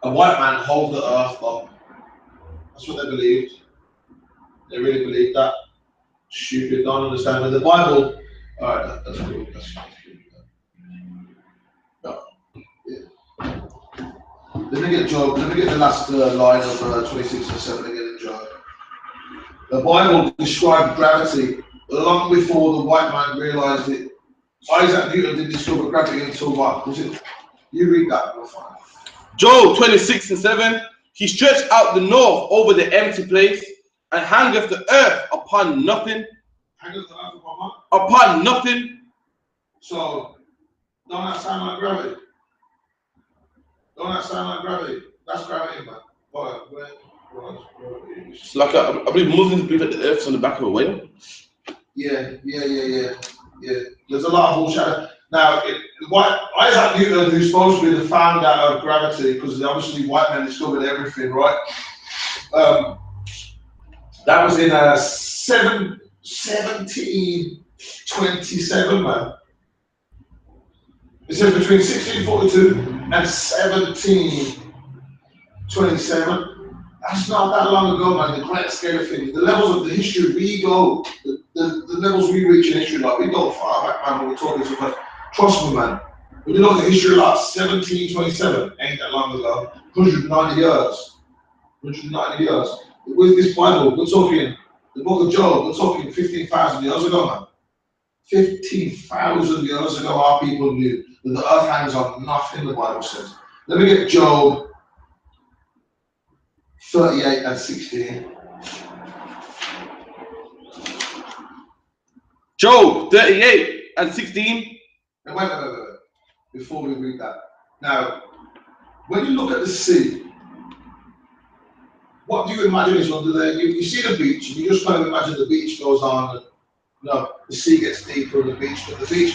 a white man holds the earth up. That's what they believed. They really believed that. Stupid, don't understand. But the Bible, alright, that's cool. That's cool. No. Yeah. Let me get Job. Let me get the last line of 26:7 again in Job. The Bible described gravity long before the white man realized it. Isaac Newton didn't discover gravity until what? Was it? You read that, you'll find. Job 26:7. He stretched out the north over the empty place, and hangeth the earth upon nothing. Hangeth the earth upon what? Upon nothing. So, don't that sound like gravity? Don't that sound like gravity? That's gravity, man. What? It's like I believe Muslims believe that the earth's on the back of a whale. Yeah. There's a lot of bullshit. Now, Isaac Newton, who's supposed to be the founder of gravity, because obviously white men discovered everything, right? That was in 1727, man. It says between 1642 and 1727. That's not that long ago, man. The grand scale of things, the levels of the history we go, the levels we reach in history, like we go far back, man. When we're talking to us, trust me, man. When you look at history, like 1727, ain't that long ago. 190 years. 190 years. With this Bible, we're talking the book of Job. We're talking 15,000 years ago, man. 15,000 years ago, our people knew that the earth hangs on nothing. The Bible says. Let me get Job 38:16. Job 38:16. Wait. Before we read that. Now, when you look at the sea, what do you imagine is under there? You see the beach, and you just kind of imagine the beach goes on, and the sea gets deeper, and the beach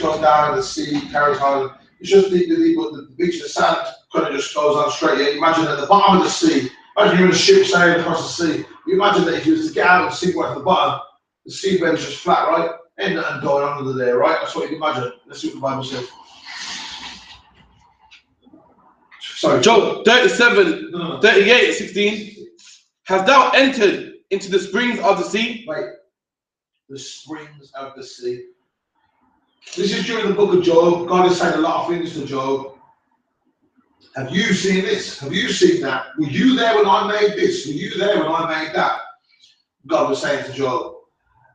goes down, and the sea carries on. It's just deeper, but the beach, the sand kind of just goes on straight. Yeah, imagine at the bottom of the sea. Imagine you're in a ship sailing across the sea. You imagine that if you was to get out and sink right at the bottom, the seabed is just flat, right? Ain't nothing going on under there, right? That's what you imagine. Let's see what the Bible says. Sorry. Job 38:16. Hast thou entered into the springs of the sea? Wait. The springs of the sea. This is during the book of Job. God is saying a lot of things to Job. Have you seen this? Have you seen that? Were you there when I made this? Were you there when I made that? God was saying to Job.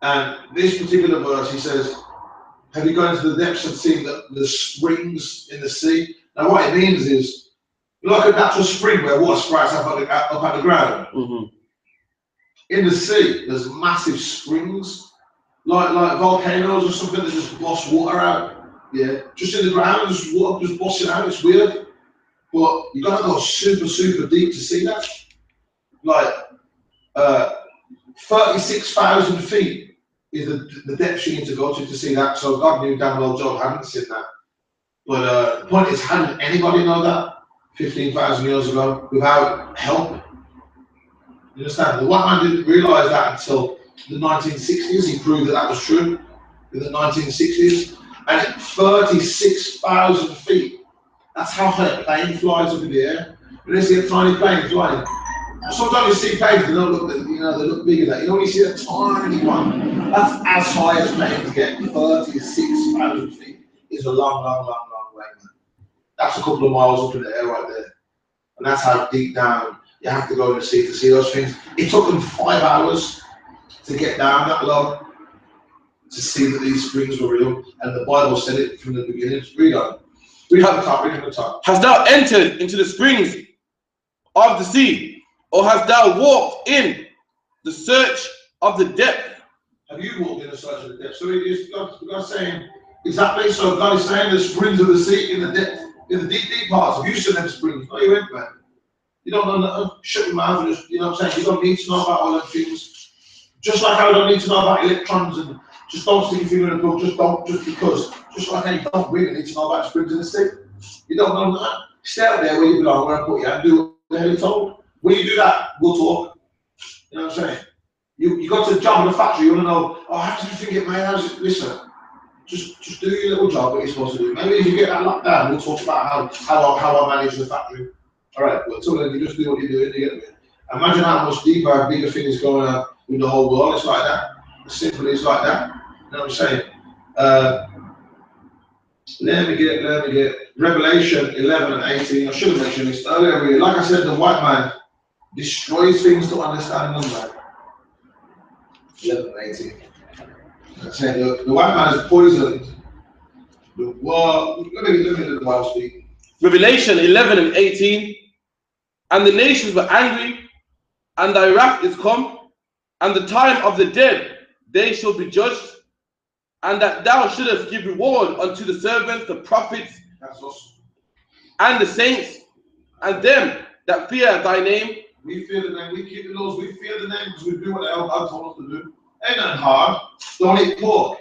And this particular verse, he says, have you gone into the depths and seen the springs in the sea? Now what it means is, like a natural spring where water sprouts up at the ground. Mm-hmm. In the sea, there's massive springs, like volcanoes or something that just bust water out. Yeah, just in the ground, just water just busting out. It's weird. But you gotta go super, super deep to see that. Like 36,000 feet is the depth you need to go to see that. So God knew damn well Job hadn't seen that. But the point is, how did anybody know that 15,000 years ago without help? You understand? The white man didn't realize that until the 1960s. He proved that that was true in the 1960s. And at 36,000 feet, that's how high a plane flies up in the air. You don't see a tiny plane flying. Sometimes you see planes, they don't look, they look bigger than that. You only see a tiny one. That's as high as planes get. 36,000 feet is a long way, man. That's a couple of miles up in the air right there. And that's how deep down you have to go in the sea to see those things. It took them 5 hours to get down that low to see that these springs were real. And the Bible said it from the beginning. Read on. Read on the top, read on the top. Hast thou entered into the springs of the sea? Or hast thou walked in the search of the depth? Have you walked in the search of the depth? So God's saying, exactly, so God is saying the springs of the sea in the depth, in the deep parts. Have you seen them springs? No, you ain't, man. You don't know, shut your mouth and just, you know what I'm saying? You don't need to know about all them things. Just like I don't need to know about electrons and just don't stick your finger in the book, just because. Just like how you don't really need to know about springs in the sea. You don't know that. Stay out there where you belong, where I put you, and do what the hell you're told. When you do that, we'll talk. You know what I'm saying? You got to job in a factory, you want to know, oh, how does you think it, man? How's it? Listen, just do your little job, what you're supposed to do. Maybe if you get that locked down, we'll talk about how I manage the factory. All right, well, until then, you just do what you're doing. You get me? Imagine how much deeper and bigger things going on with the whole world. It's like that. As simple as like that. You know what I'm saying? Let me get Revelation 11 and 18. I should have mentioned this earlier. Really. Like I said, the white man destroys things to understand them, man. 11 and 18. I said the white man has poisoned the world. Let me let the Bible speak. Revelation 11 and 18. And the nations were angry, and thy wrath is come, and the time of the dead they shall be judged, and that thou shouldest give reward unto the servants, the prophets, that's us, and the saints, and them that fear thy name. We fear the name, we keep the laws, we fear the name because we do what the hell God told us to do. Ain't nothing hard. Don't eat pork.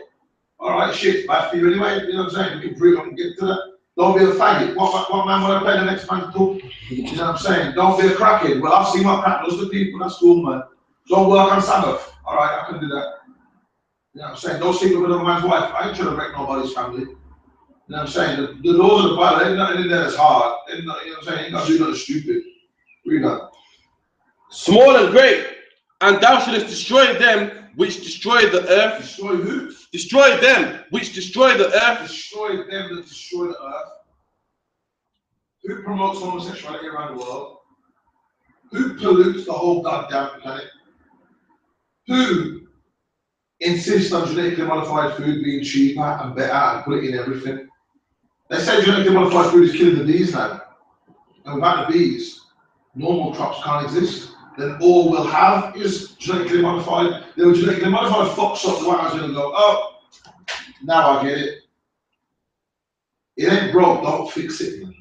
Alright, shit, bad for you anyway, you know what I'm saying? We can prove and get to that. Don't be a faggot. What man want to play the next man to talk? You know what I'm saying? Don't be a crackhead. Well, I've seen my crack those the people, that's cool, man. Don't work on Sabbath. Alright, I can do that. You know what I'm saying? Don't sleep with another man's wife. I ain't trying to wreck nobody's family. You know what I'm saying? The laws of the Bible, ain't nothing in there that's hard. Ain't not, you know what I'm saying? Ain't got to do nothing stupid. Read that. Small and great, and thou shouldest destroy them which destroy the earth. Destroy who? Destroy them which destroy the earth. Destroy them that destroy the earth. Who promotes homosexuality around the world? Who pollutes the whole goddamn planet? Who insists on genetically modified food being cheaper and better and put it in everything? They say genetically modified food is killing the bees now. And without the bees, normal crops can't exist. Then all we'll have is genetically modified. They were genetically modified fox up the white man's gonna go, oh, now I get it. It ain't broke, don't fix it, man.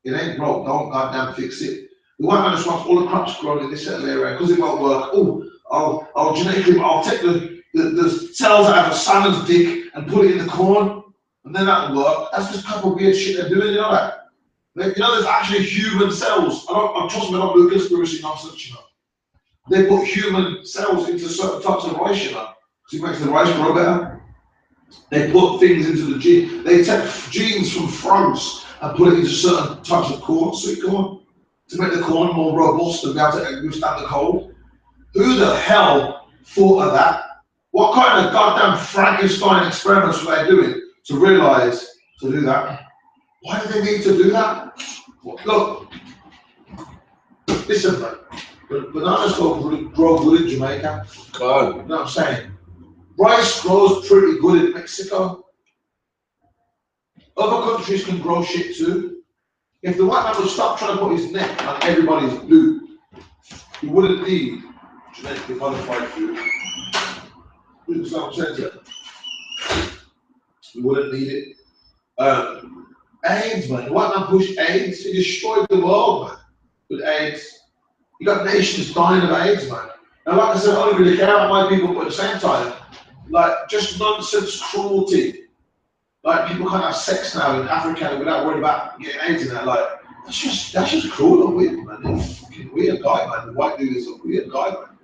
It ain't broke, don't goddamn fix it. The white man just wants all the crops grown in this area because it won't work. Oh, I'll genetically, I'll take the cells out of a salmon's dick and put it in the corn, and then that'll work. That's just type of weird shit they're doing, you know that? You know, there's actually human cells. Trust me, I don't do conspiracy nonsense, you know. They put human cells into certain types of rice, you know, so it makes the rice grow better. They put things into the gene. They take genes from frogs and put it into certain types of corn, sweet corn, to make the corn more robust and be able to withstand the cold. Who the hell thought of that? What kind of goddamn Frankenstein experiments were they doing to realise to do that? Why do they need to do that? Look, listen, man. Bananas grow good in Jamaica. God. You know what I'm saying? Rice grows pretty good in Mexico. Other countries can grow shit too. If the white man would stop trying to put his neck on everybody's boot, he wouldn't need genetically modified food. You understand what I'm saying? He wouldn't need it. AIDS, man. The white man pushed AIDS. He destroyed the world, man, with AIDS. You got nations dying of AIDS, man. And like I said, I don't really care about my people, but at the same time, like, just nonsense cruelty. Like, people can't have sex now in Africa without worrying about getting AIDS and that. Like, that's just cruel and weird, man. It's a fucking weird guy, man. The white dude is a weird guy, man.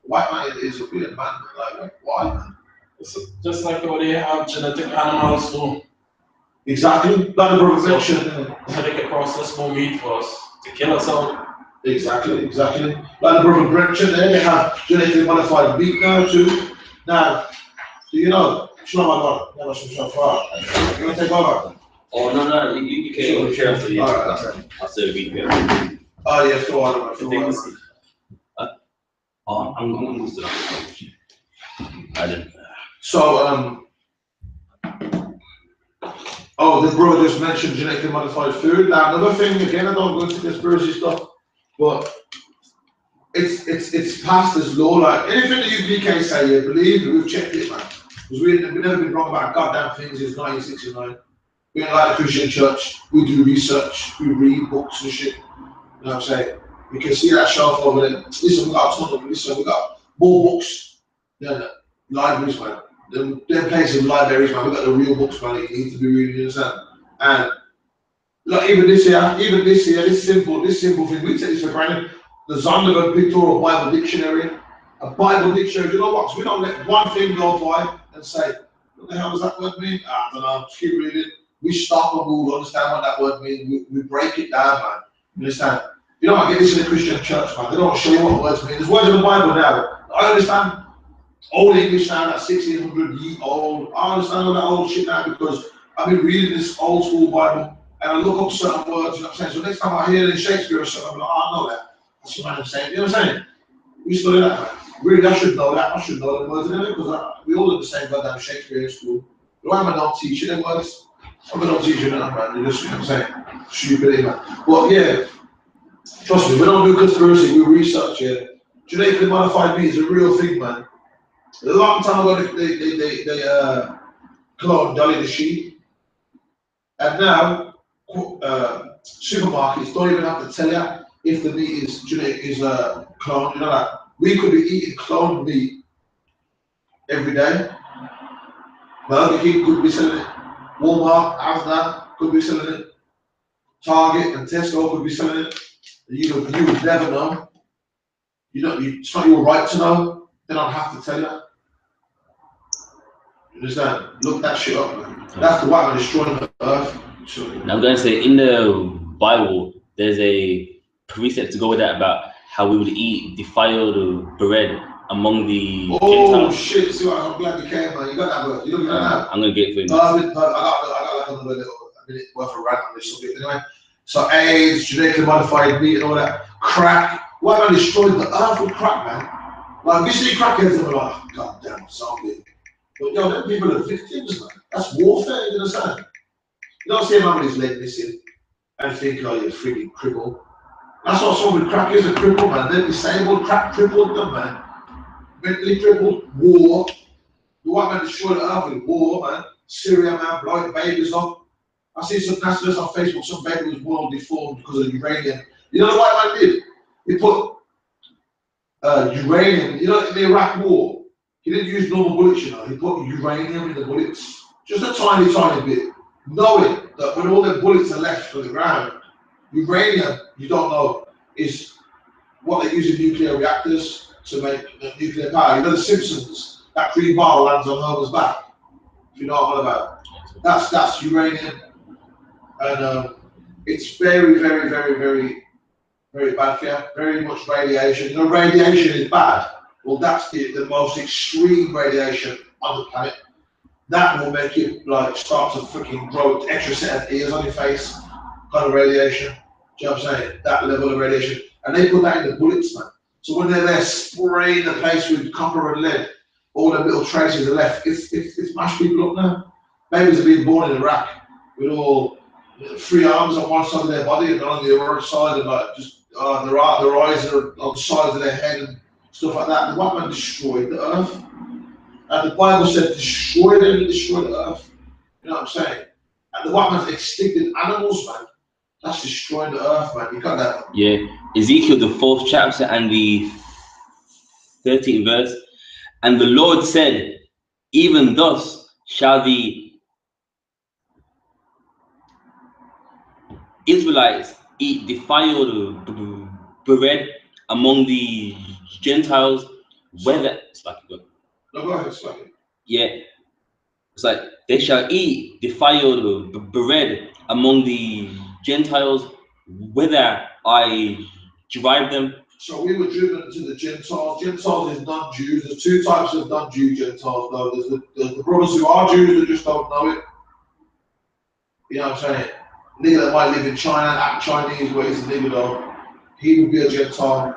White man is a weird man. Like, why, man? It's just like how they have genetic animals too. Exactly. Like the brother mentioned. So they can process more meat for us to kill us out. Exactly. Like the brother mentioned there, they have genetically modified meat now too. Now, do you know? Shalom, my God. Never some far. You want to take over? Oh, no, you can't go share for you. All right. I'll say the meat here. Oh, yeah, so on. Oh, I'm going to I didn't. So, the brother just mentioned genetically modified food. Now, another thing, again, I don't go into conspiracy stuff, but it's passed as law. Like anything the U.P.K say, you believe it, we've checked it, man. Because we've never been wrong about goddamn things since 1969. We ain't like a Christian church. We do research. We read books and shit. You know what I'm saying? You can see that shelf over there. Listen, we got a ton of them. Listen, we got more books than libraries, man. Them places, libraries, man. We got the real books, man. You need to be reading, you understand? And like even this year, this simple thing, we take this for granted. The Zondervan Pictorial Bible Dictionary, a Bible dictionary. You know what? So we don't let one thing go by and say, what the hell does that word mean? I don't know. Just keep reading. We stop and we'll understand what that word means. We break it down, man. You understand? You don't get this in the Christian church, man. They don't show you what words mean. There's words in the Bible now. I understand old English now, that's 1600 years old. I understand all that old shit now because I've been reading this old school Bible and I look up certain words, you know what I'm saying? So next time I hear it in Shakespeare or something, I'm like, oh, I know that. That's what I'm saying. You know what I'm saying? We study that, man. Really, I should know that. I should know the words in it because we all learn the same goddamn Shakespeare in school. Why am I not teaching them words? I'm not teaching them, man. You just, you know what I'm saying? Stupid, man. But yeah, trust me, we don't do conspiracy, we research, yeah. Genetically modified meat is a real thing, man. A long time ago, they cloned Dolly the sheep. And now, supermarkets don't even have to tell you if the meat is cloned. You know that we could be eating cloned meat every day. Burger King could be selling it. Walmart, Asda could be selling it. Target and Tesco could be selling it. You would never know. You know, it's not your right to know. They don't have to tell you. You understand? Look that shit up, man. That's the white man destroying the earth. Now I'm going to say in the Bible, there's a precept to go with that about how we would eat defiled bread among the Gentiles. Shit! See what? I'm glad you came, man. You got that word. You don't get that. I'm gonna get it for you. I got like another little minute worth of rant on this subject anyway. So AIDS, genetically modified meat, and all that crack. White man destroyed the earth with crack, man. Like you see crackheads, and we're like, God damn, zombie. But yo, them people are victims, man. That's warfare, you understand? You don't see a man with his leg missing and think, oh, you're a freaking cripple. That's what someone with crack is, a cripple, man. They're disabled, crack crippled them, man. Mentally crippled, war. The white man destroyed the earth with war, man. Syria, man, blowing babies up. I see some nationalists on Facebook, some baby was born all deformed because of uranium. You know what the white man did? He put uranium, you know, in the Iraq war, he didn't use normal bullets, you know, he put uranium in the bullets. Just a tiny, tiny bit. Knowing that when all the bullets are left on the ground, uranium, you don't know, is what they use in nuclear reactors to make nuclear power. You know the Simpsons, that green ball lands on Homer's back. If you know what I'm on about. That's uranium. And it's very, very, very, very, very bad for you. Very much radiation. You know, radiation is bad. Well, that's the most extreme radiation on the planet. That will make you like start to freaking grow extra set of ears on your face, kind of radiation. Do you know what I'm saying? That level of radiation. And they put that in the bullets, man. So when they're there spraying the place with copper and lead, all the little traces are left. It's mashed people up now. Babies are being born in Iraq with all 3 arms on one side of their body and on the other side, and like just their eyes are on the sides of their head and stuff like that. The white man destroyed the earth. And the Bible said, destroy them and destroy the earth. You know what I'm saying? And the white man's extincted animals, man. That's destroying the earth, man. You got that? Yeah. Ezekiel, the 4th chapter and the 13th verse. And the Lord said, even thus shall the Israelites eat defiled bread among the Gentiles, whether it's like No, go ahead, it's like yeah, it's like they shall eat defiled bread among the Gentiles, whether I drive them. So we were driven to the Gentiles. Gentiles is non-Jews. There's two types of non-Jew Gentiles though. There's the brothers who are Jews that just don't know it. You know what I'm saying? Nigga that might live in China and act Chinese, but he's a nigga though. He would be a Gentile.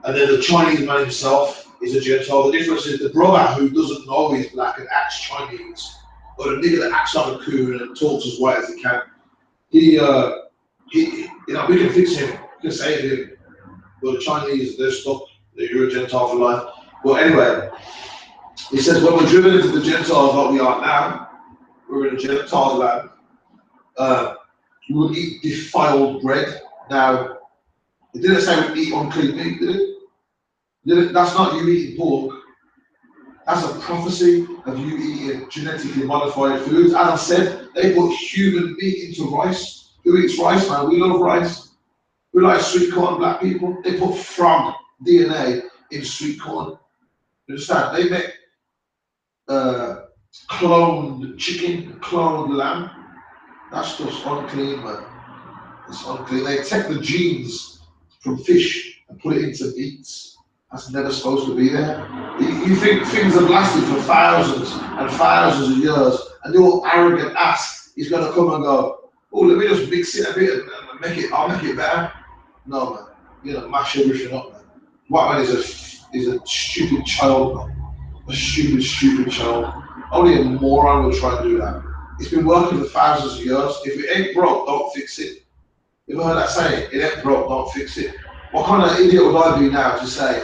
And then the Chinese man himself is a Gentile. The difference is the brother who doesn't know he's black and acts Chinese, or the nigga that acts like a coon and talks as white as he can. He you know, we can fix him, we can save him. But the Chinese, they're stuck. You're a Gentile for life. Well, anyway, he says, when we're driven into the Gentiles like we are now, we're in a Gentile land, we will eat defiled bread. Now, it didn't say we eat unclean meat, did it? That's not you eating pork. That's a prophecy of you eating genetically modified foods. As I said, they put human meat into rice. Who eats rice, man? We love rice. We like sweet corn, black people. They put frog DNA in sweet corn. You understand? They make cloned chicken, cloned lamb. That's just unclean, man. It's unclean. They take the genes from fish and put it into meats. That's never supposed to be there. You think things have lasted for thousands and thousands of years, and your arrogant ass is going to come and go, oh, let me just mix it a bit and make it, I'll make it better. No, man. You know, mash everything up, man. White man is a stupid child, man. A stupid child. Only a moron will try and do that. It's been working for thousands of years. If it ain't broke, don't fix it. You ever heard that saying? It ain't broke, don't fix it. What kind of idiot would I be now to say,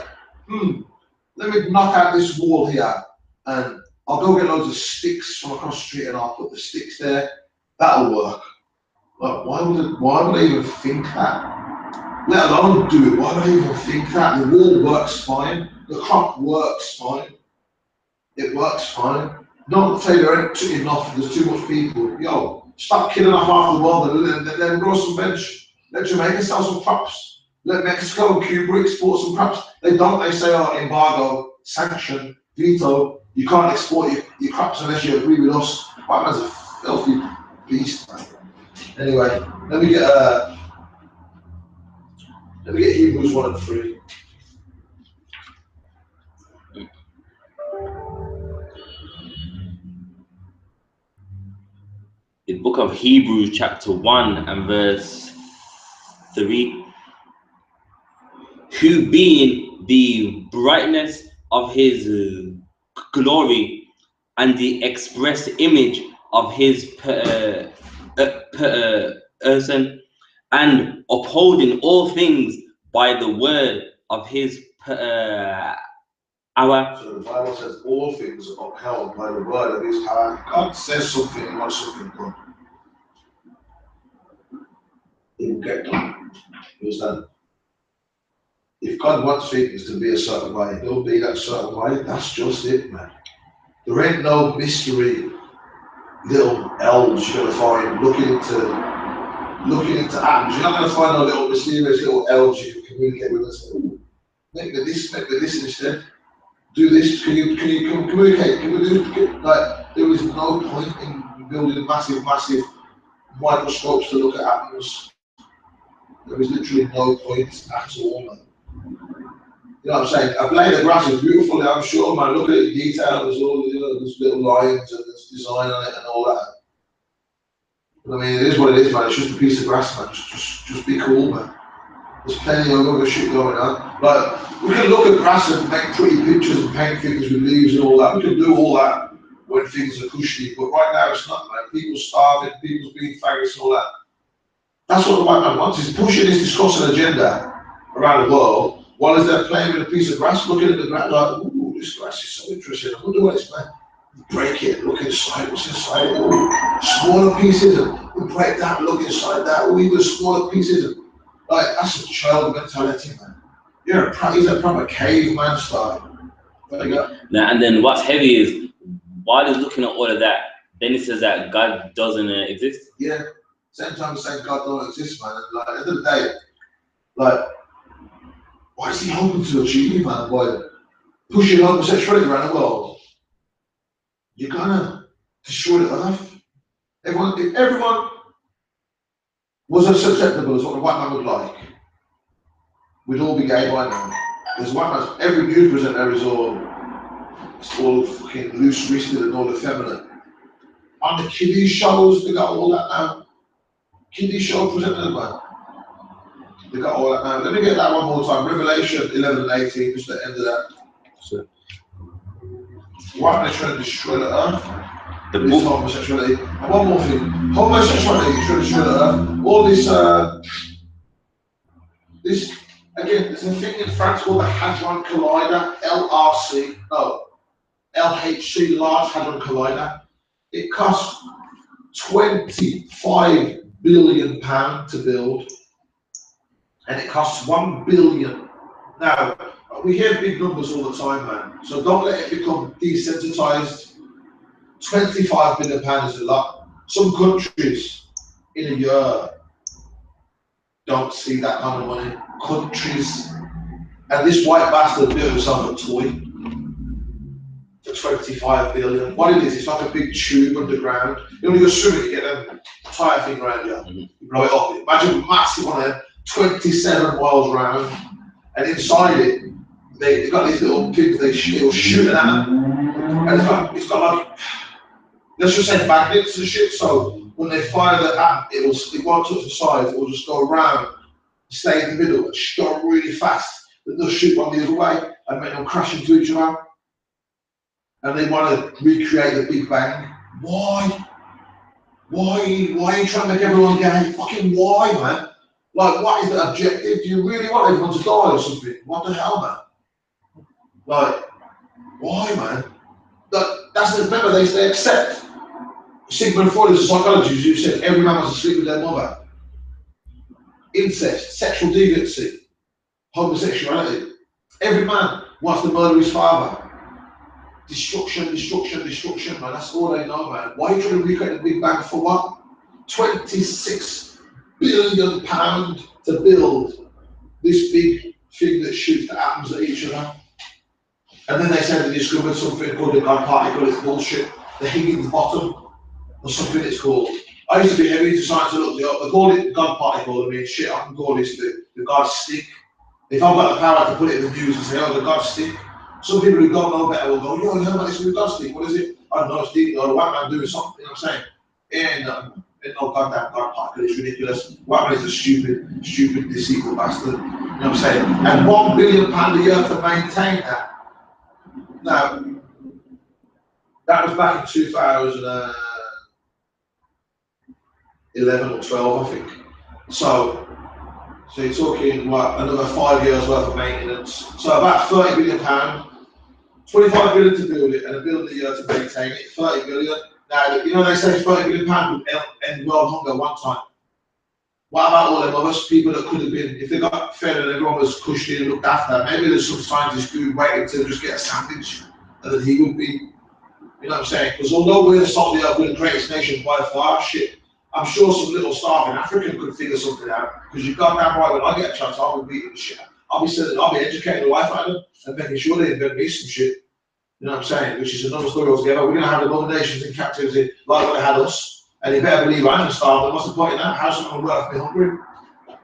let me knock out this wall here and I'll go get loads of sticks from across the street and I'll put the sticks there. That'll work. Like, why would I even think that? Let alone do it. Why would I even think that? The wall works fine. The clock works fine. It works fine. Don't say there ain't enough, there's too much people. Yo, stop killing off half the world and then grow some bench. Let Jamaica sell some crops. Let Mexico and Cuba export some crops. They don't, they say, oh, embargo, sanction, veto. You can't export your crops unless you agree with us. White man's a filthy beast, man. Anyway, let me get Hebrews 1 and 3. The book of Hebrews chapter 1 and verse 3. Who being the brightness of his glory and the express image of his person, and upholding all things by the word of his power. So the Bible says all things are upheld by the word of his power. God says something, he wants something done. It will get done. You understand? If God wants things to be a certain way, they'll be that certain way. That's just it, man. There ain't no mystery little elves you're gonna find looking into atoms. You're not gonna find no little mysterious little elves you can communicate with and say, ooh, make me this instead. Do this, can you communicate? Can we do, like, there is no point in building massive microscopes to look at atoms. There is literally no point at all, man. You know what I'm saying? A blade of grass is beautiful, I'm sure, man. Look at the detail, there's all, you know, there's little lines and there's design on it and all that. But I mean, it is what it is, man. It's just a piece of grass, man. Just be cool, man. There's plenty of other shit going on. Like, we can look at grass and make pretty pictures and paint things with leaves and all that. We can do all that when things are cushy, but right now it's not, man. People's starving, people's being faggots and all that. That's what the white man wants. He's pushing his discussing agenda around the world while they're playing with a piece of grass, looking at the grass like, ooh, this grass is so interesting. I wonder what it's like. Break it, look inside, what's inside? Ooh, smaller pieces, we break that, look inside that, ooh, even smaller pieces. Like, that's a child mentality, man. He's a proper caveman style. There you go. Now, and then what's heavy is, while he's looking at all of that, then he says that God doesn't exist. Yeah, same time he's saying God don't exist, man. And like, at the end of the day, like, why is he hoping to achieve, man? By pushing homosexuality around the world, you're gonna destroy the earth. If everyone was as acceptable as what the white man would like, we'd all be gay by now. There's white man, every news presenter is all fucking loose wristed and all effeminate. On the kiddie shows, they got all that now. Kiddie show presenters, man. They got all that now. Let me get that one more time. Revelation 11 and 18, just the end of that. So, White man trying to destroy the earth. the This book, homosexuality. And one more thing. Homosexuality is trying to destroy the earth. All this, again, there's a thing in France called the Hadron Collider, LHC, Large Hadron Collider. It costs £25 billion to build, and it costs £1 billion. Now, we hear big numbers all the time, man, so don't let it become desensitized. £25 billion is a lot. Some countries in a year don't see that kind of money. Countries, and this white bastard built himself a toy for 25 billion. What it is, it's like a big tube underground. You only go swimming, you get a tire thing around you. You blow it up. Imagine a massive one there, 27 miles round, and inside it, they've got these little things it'll shoot at them. And it's got like, let's just say magnets and shit, so when they fire the app, it won't touch the sides, it will just go around, stay in the middle, and go really fast. Then they'll shoot one the other way and make them crash into each other. And they want to recreate the Big Bang. Why? Why are you trying to make everyone gay? Fucking why, man? Like, what is the objective? Do you really want everyone to die or something? What the hell, man? Like, why, man? That's the remember they accept Sigmund Freud as a psychologist. You said every man wants to sleep with their mother. Incest, sexual deviancy, homosexuality. Every man wants to murder his father. Destruction, man. That's all they know, man. Why are you trying to recreate the Big Bang for what? £26 billion to build this big thing that shoots the atoms at each other. And then they said they discovered something called the God particle. It's bullshit. The Higgs bottom, or something it's called. I used to be heavy into science to look it up. They call it God particle. I mean, shit, I can call this the God stick. If I've got the power to put it in the news and say, oh, the God stick. Some people who don't know better will go, yo, you heard about this new God stick? What is it? I don't know, it's the white man doing something, you know what I'm saying? Ain't no goddamn God particle, it's ridiculous. White man is a stupid, deceitful bastard, you know what I'm saying? And £1 billion a year to maintain that. Now, that was back in 2011 or 12, I think. So you're talking, what, another 5 years worth of maintenance. So about £30 billion. 25 billion to build it and $1 billion a year to maintain it, 30 billion. Now, you know, they say 30 billion pounds would end world hunger one time. What about all them other people that could have been, if they got fed and everyone was pushed in and looked after, maybe there's some scientist who waited to just get a sandwich and then he would be, you know what I'm saying? Because although we're the salt of the earth, we're the greatest nation by far, shit, I'm sure some little starving African could figure something out. Because you've got that right, when I get a chance, I'll be beating the shit. I'll be educating the life out of them and making sure they invent me some shit. You know what I'm saying? Which is another story altogether. We're going to have the other nations in captivity like what they had us. And you better believe I'm going to starve them. What's the point in that? How's someone worth me hungry? You know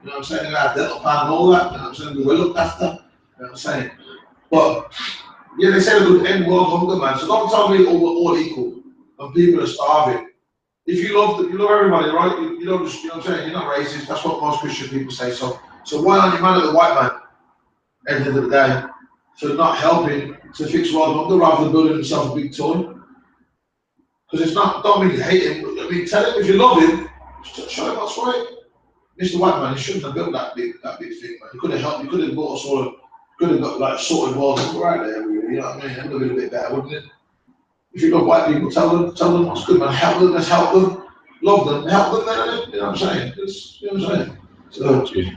what I'm saying? They're going to have dental plan and all that. You know what I'm saying? We're looked after. You know what I'm saying? But, yeah, they say they would end world hunger, man. So don't tell me all equal and people are starving. If you love everybody, right? You don't just, you know what I'm saying? You're not racist. That's what most Christian people say. So why aren't you mad at the white man at the end of the day for not helping to fix world hunger rather than building himself a big toy? Because it's not, don't mean you hate him. I mean, tell him if you love him, show him what's right. Mr. White Man, he shouldn't have built that big thing, man. He could have helped, he could have brought us all, could have got like sorted world hunger right there, really. You know what I mean? It would have been a bit better, wouldn't it? If you love white people, tell them what's good, man. Help them, let's help them. Love them, help them, man. You know what I'm saying? You know what I'm saying? So,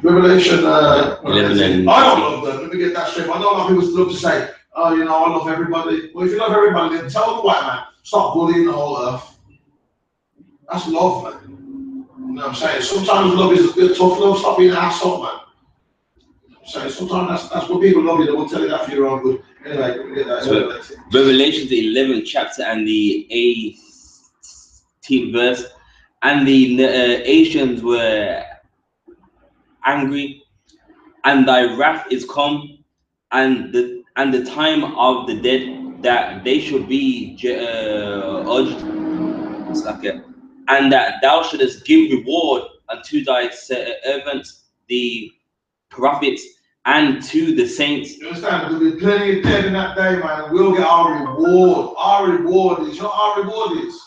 Revelation 11 I don't love them. Let me get that straight. I know a lot of people love to say, oh, you know, I love everybody. Well, if you love everybody, then tell the white man, stop bullying the whole earth. That's love, man. You know what I'm saying? Sometimes love is a bit tough love. Stop being an asshole, man. So sometimes that's what people love you. They will tell you that for your own good. Anyway, we get that. So, Revelation, the 11th chapter and the 18th verse, and the nations were angry, and thy wrath is come, and the time of the dead, that they should be judged, and that thou shouldest give reward unto thy servants, the prophets, and to the saints. You understand? There'll be plenty of dead in that day, man, and we'll get our reward. Our reward is, you know what our reward is?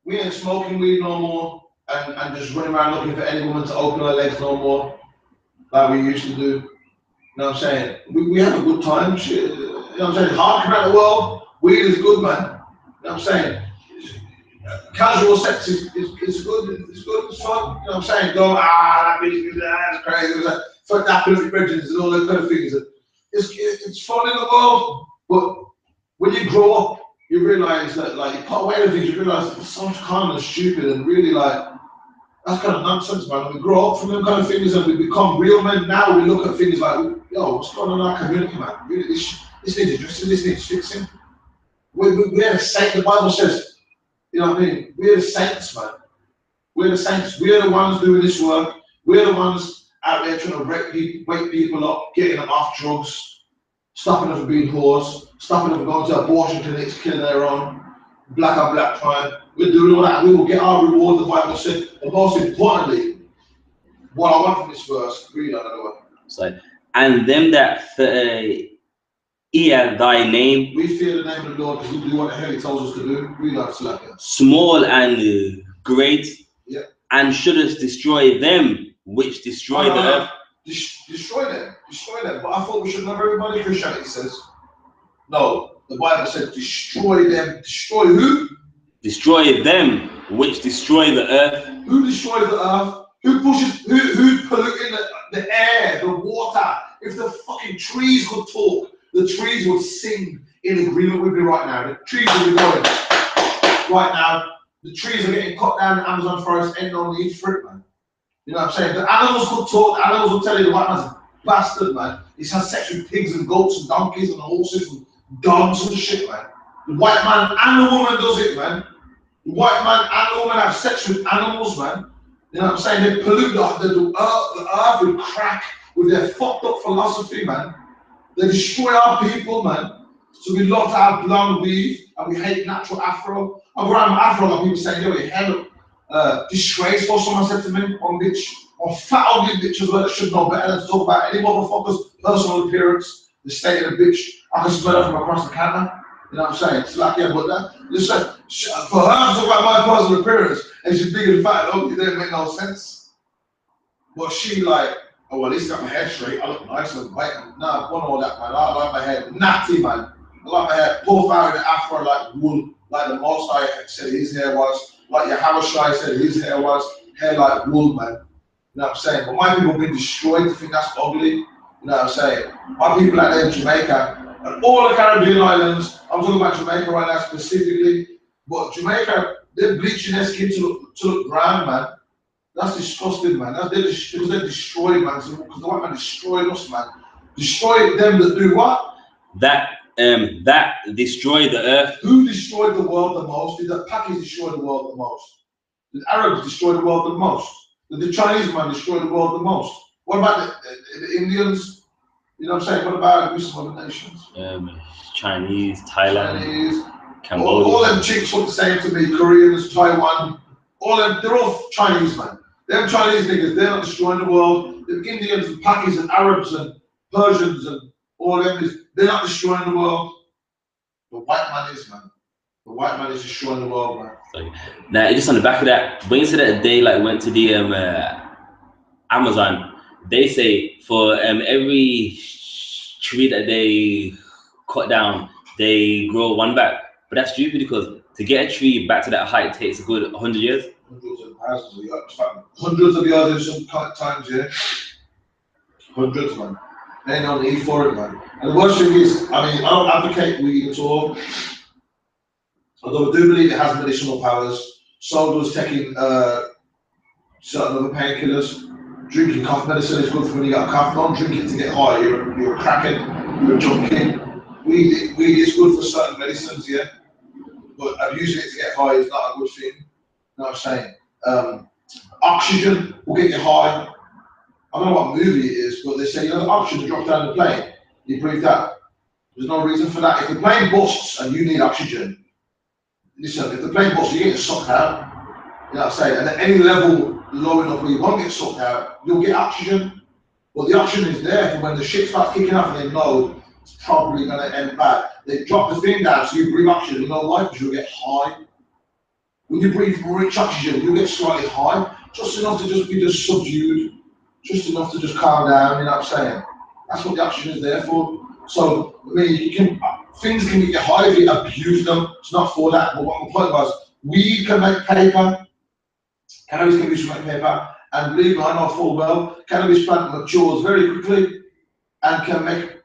We ain't smoking weed no more and just running around looking for any woman to open her legs no more, like we used to do. You know what I'm saying? We have a good time, shit. You know what I'm saying? Hard come out of the world, weed is good, man. You know what I'm saying? Casual sex is good, it's good, it's fun. You know what I'm saying? Go, that bitch, that's crazy. It's like, fuck that, perfect prejudice and all those kind of things. It's fun in the world, but when you grow up, you realize that, like, you put away the things, you realize that it's so kind of stupid and really, like, that's kind of nonsense, man. And we grow up from them kind of things and we become real men. Now we look at things like, yo, what's going on in our community, man? Really, this needs addressing, this needs fixing. We're the saints, the Bible says, you know what I mean? We're the saints, man. We're the saints. We're the ones doing this work. We're the ones out there trying to wake people up, getting them off drugs, stopping them from being whores, stopping them from going to abortion clinics, killing their own, black on black crime. We're doing all that. We will get our reward, the Bible said. But most importantly, what I want from this verse, read another one. So, and them that fear thy name. We fear the name of the Lord because we do what the hell he tells us to do. We like to like that. Small and great. Yeah. And shouldest destroy them which destroy the earth. Destroy them. But I thought we should love everybody. Christianity says. No, the Bible said destroy them. Destroy who? Destroy them which destroy the earth. Who destroys the earth? Who pushes? Who polluting the air, the water? If the fucking trees could talk, the trees would sing in agreement with me right now. The trees would be going right now. The trees are getting cut down in the Amazon forest, ain't no need for it, man. You know what I'm saying? The animals could talk, the animals will tell you the white man's a bastard, man. He's had sex with pigs and goats and donkeys and horses and dogs and shit, man. The white man and the woman does it, man. The white man and the woman have sex with animals, man. You know what I'm saying? They pollute the earth with crack, with their fucked up philosophy, man. They destroy our people, man. So we love to have blonde weave and we hate natural afro. I go around afro, like people saying, yo, you hell disgraceful, someone said to me, on fat ugly bitches where they should know better than to talk about any motherfucker's personal appearance, the state of the bitch. I can smell it from across the counter. You know what I'm saying? It's like, yeah, but that, listen, for her to talk about my personal appearance and she's big and fat, it didn't make no sense. But she like, oh, well, at least I got my hair straight. I look nice and white. Nah, I want all that, man. I like my hair natty, man. I like my hair pulled out in the afro like wool, like the Most High said his hair was, like Yahushua said his hair was, hair like wool, man. You know what I'm saying? But my people have been destroyed to think that's ugly. You know what I'm saying? My people out there in Jamaica and all the Caribbean islands, I'm talking about Jamaica right now specifically, but Jamaica, they're bleaching their skin to look brown, man. That's disgusting, man. That's because they're destroyed, man. Because the white man destroyed us, man. Destroyed them that do what? That destroy the earth. Who destroyed the world the most? Did the Pakis destroy the world the most? Did Arabs destroy the world the most? Did the Chinese man destroy the world the most? What about the Indians? You know what I'm saying? What about some other nations? Chinese, Thailand, Chinese, Cambodia. All them chicks look the same to me. Koreans, Taiwan, all them, they're all Chinese, man. Them Chinese niggas, they're not destroying the world. The Indians and Pakis and Arabs and Persians and all them, they're not destroying the world. The white man is, man. The white man is destroying the world, man. Sorry. Now, just on the back of that, when you said that they like went to the Amazon, they say for every tree that they cut down, they grow one back. But that's stupid because to get a tree back to that height takes a good 100 years. Hundreds and thousands of years. Hundreds of years in some times, yeah. Hundreds, man. Ain't no need for it, man. And the worst thing is, I mean, I don't advocate weed at all. Although I do believe it has medicinal powers. So does taking certain other painkillers. Drinking cough medicine is good for when you got a cough. Don't drink it to get high. You're a cracking, you're a junkie. Weed is good for certain medicines, yeah. But abusing it to get high is not a good thing. You know what I'm saying? Oxygen will get you high. I don't know what movie it is, but they say, you know, the oxygen drops down the plane. You breathe that. There's no reason for that. If the plane busts and you need oxygen, listen, if the plane busts, you're getting sucked out. You know what I'm saying? And at any level low enough where you won't get sucked out, you'll get oxygen. But the oxygen is there for when the shit starts kicking off and they know it's probably going to end bad. They drop the thing down so you breathe oxygen. You know why? Because you'll get high. When you breathe rich oxygen, you'll get slightly high, just enough to just be subdued, just enough to just calm down, you know what I'm saying? That's what the oxygen is there for. So, I mean, things can get you high if you abuse them. It's not for that. But what my point was, weed can make paper, cannabis can be used to make paper, and believe me, I know full well, cannabis plant matures very quickly and can make,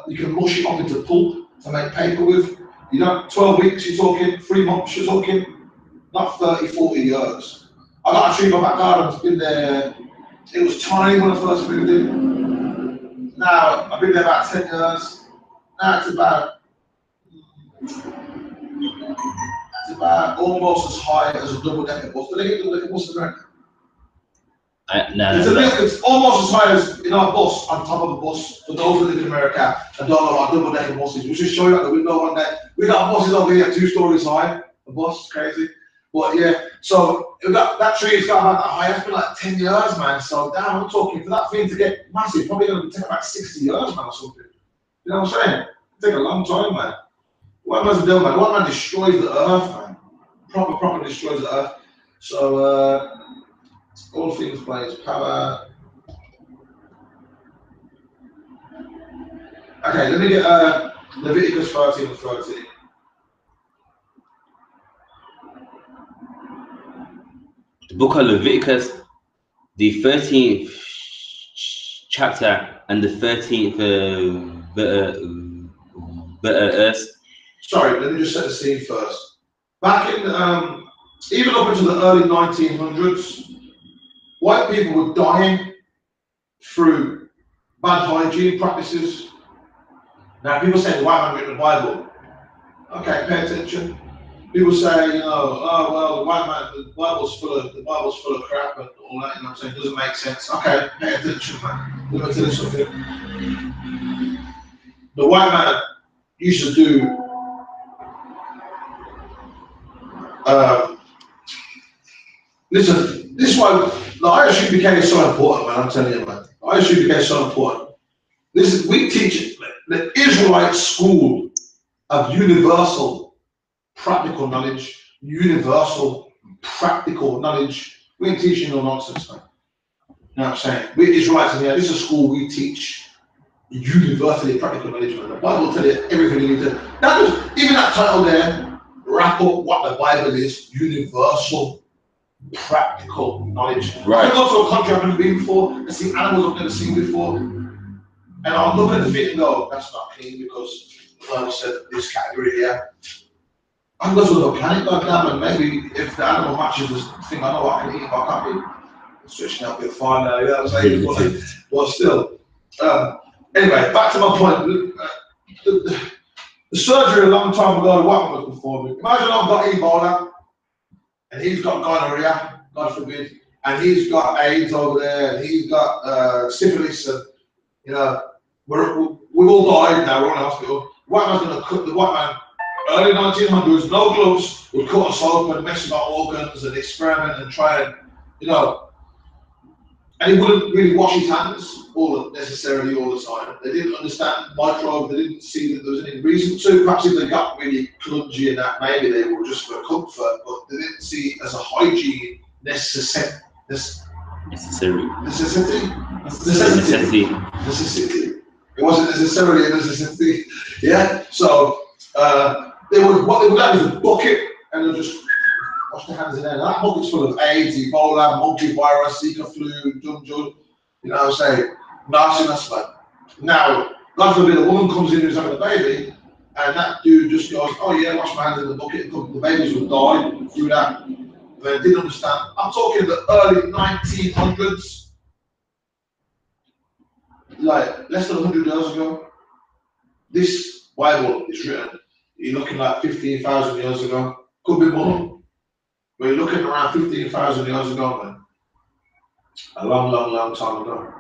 you can mush it up into pulp to make paper with. You know, 12 weeks, you're talking, 3 months, you're talking, not 30, 40 years. I got a tree in my back garden, it's been there, it was tiny when I first moved in. Now, I've been there about 10 years. Now it's about almost as high as a double-decker bus. Do they get double-decker buses in America? It's almost as high as in our bus, on top of a bus, for those who live in America and don't know what double-decker buses. We should show you out the window one day. We got buses over here 2 stories high. The bus is crazy. But yeah, so that tree's got about that high. It's been like 10 years, man. So damn, I'm talking for that thing to get massive, probably going to take about 60 years, man, or something. You know what I'm saying? It'll take a long time, man. White man's a devil, man. White man destroys the earth, man. Proper destroys the earth. So all things plays power. Okay, let me get Leviticus 13 and 13. The book of Leviticus, the 13th chapter and the 13th verse. Sorry, let me just set the scene first. Back in, even up into the early 1900s, white people were dying through bad hygiene practices. Now, people say the white man written the Bible. Okay, pay attention. People say, you know, oh well, the white man, the Bible's full of crap and all that. You know what I'm saying? It doesn't make sense. Okay, pay attention, man. Let me tell you something. The white man used to do listen, this is why the I.S.U.P.K is so important, man. I'm telling you, man. The I.S.U.P.K is so important. Listen, we teach the Israelite school of universal practical knowledge, universal practical knowledge. We ain't teaching no nonsense, man. You know what I'm saying? We're Israelites in here. This is a school we teach universally practical knowledge, man. The Bible will tell you everything you need to. Even that title there, wrap up what the Bible is, universal practical knowledge. Right. I can go to a country I've never been before and see animals I've never seen before. And I'll look at the fit and go, that's not clean because the Bible said this category here. I can go to a planet like that, and maybe if the animal matches this thing, I know what I can eat, if I can't be switching out a bit far now, you know what I'm saying? But still. Anyway, back to my point. The surgery a long time ago, the white man was performing. Imagine I've got Ebola, and he's got gonorrhea, God forbid, and he's got AIDS over there, and he's got syphilis, and you know, we've all died now, we're in the hospital. White man's gonna cook the white man. Early 1900s, no gloves, would cut us open, mess with our organs and experiment and try and, you know, and he wouldn't really wash his hands necessarily all the time. They didn't understand microbes, they didn't see that there was any reason to. Perhaps if they got really clungy and that, maybe they were just for comfort, but they didn't see it as a hygiene necessity. It wasn't necessarily a necessity. Yeah, so what they would have is a bucket and they'll just wash their hands in there. And that bucket's full of AIDS, Ebola, monkey virus, Zika flu, you know what I'm saying? Nastiness, man. Now, God forbid, a woman comes in who's having a baby, and that dude just goes, oh yeah, wash my hands in the bucket, the babies will die through that. They didn't understand. I'm talking the early 1900s. like less than 100 years ago. This Bible is written, you're looking like 15,000 years ago. Could be more. But you're looking around 15,000 years ago, man. A long, long, long time ago.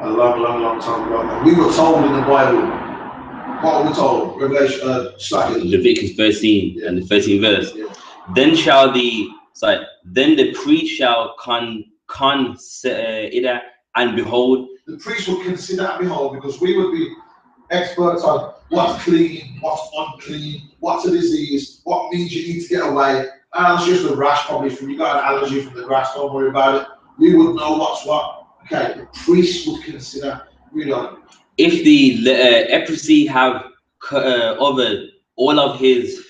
A long, long, long time ago, man. We were told in the Bible, what were we told? Revelation, Leviticus 13 and the 13th verse. Yeah. Then the priest shall consider and behold. The priest would consider and behold, because we would be experts on what's clean, what's unclean, what's a disease, what means you need to get away. And it's just a rash probably from you got an allergy from the grass, don't worry about it. We would know what's what. Okay, the priest would consider, read on. If the leprosy have covered all of his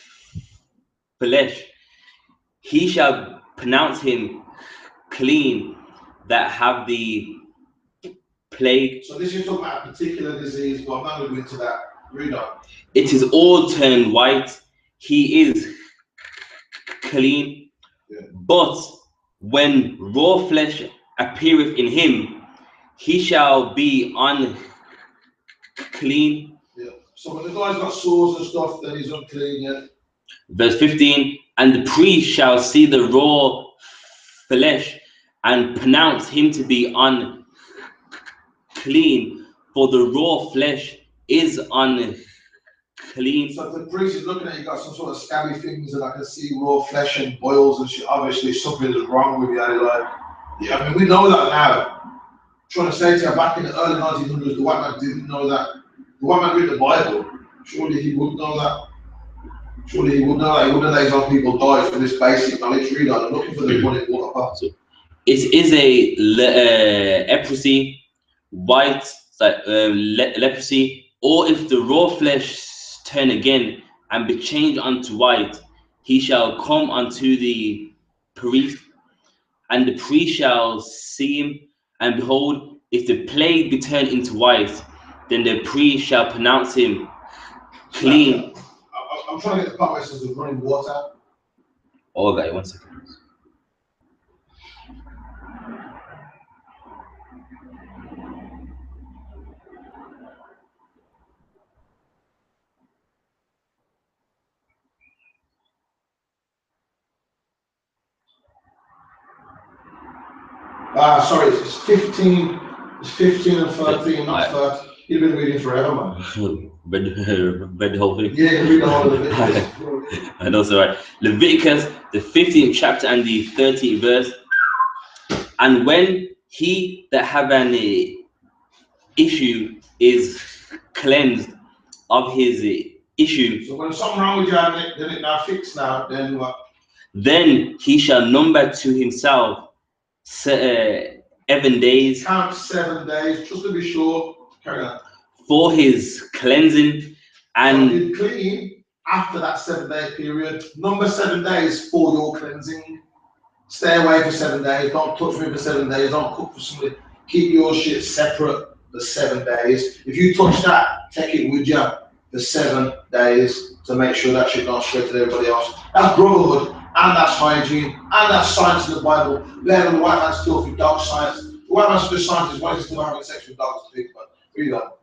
flesh, he shall pronounce him clean that have the plague. So this is talking about a particular disease, but I'm not going to go into that. Read on. It is all turned white. He is clean. Yeah. But when raw flesh appeareth in him, he shall be unclean. Yeah. So when the guy's got sores and stuff, then he's unclean, yeah. Verse 15, and the priest shall see the raw flesh and pronounce him to be unclean, for the raw flesh is unclean. So if the priest is looking at you, got some sort of scabby things, and I can see raw flesh and boils and shit. Obviously, something is wrong with you. Like, yeah, I mean, we know that now. I'm trying to say to you, back in the early 1900s, the white man didn't know that. The white man read the Bible. Surely he would know that. Surely he would know that. He would know that his own people died for this basic knowledge. Read on. I'm looking for the running water parts. It is a leprosy, white leprosy, or if the raw flesh turn again and be changed unto white, he shall come unto the priest, and the priest shall see him, and behold, if the plague be turned into white, then the priest shall pronounce him clean. I'm trying to get the part where it says the running water. Oh, okay, 1 second. Sorry, it's 15. It's 15 and 13, not 30. You've been reading forever, man. Read the whole thing. Yeah, read all of it. I know, it's all right. Leviticus, the 15th chapter and the 13th verse. And when he that have an issue is cleansed of his issue. So when something wrong with you, then it now fixed now, then what? Then he shall number to himself 7 days. Count 7 days, just to be sure. Carry on. For his cleansing, and so clean after that 7-day period. Number 7 days for your cleansing. Stay away for 7 days. Don't touch me for 7 days. Don't cook for somebody. Keep your shit separate for 7 days. If you touch that, take it with you for 7 days to make sure that shit don't spread to everybody else. That's brotherhood, and that's hygiene, and that's science in the Bible. Let the white man's still for dog science. The white man's just scientist. Why is he still having sex with dogs and pigs? But read that.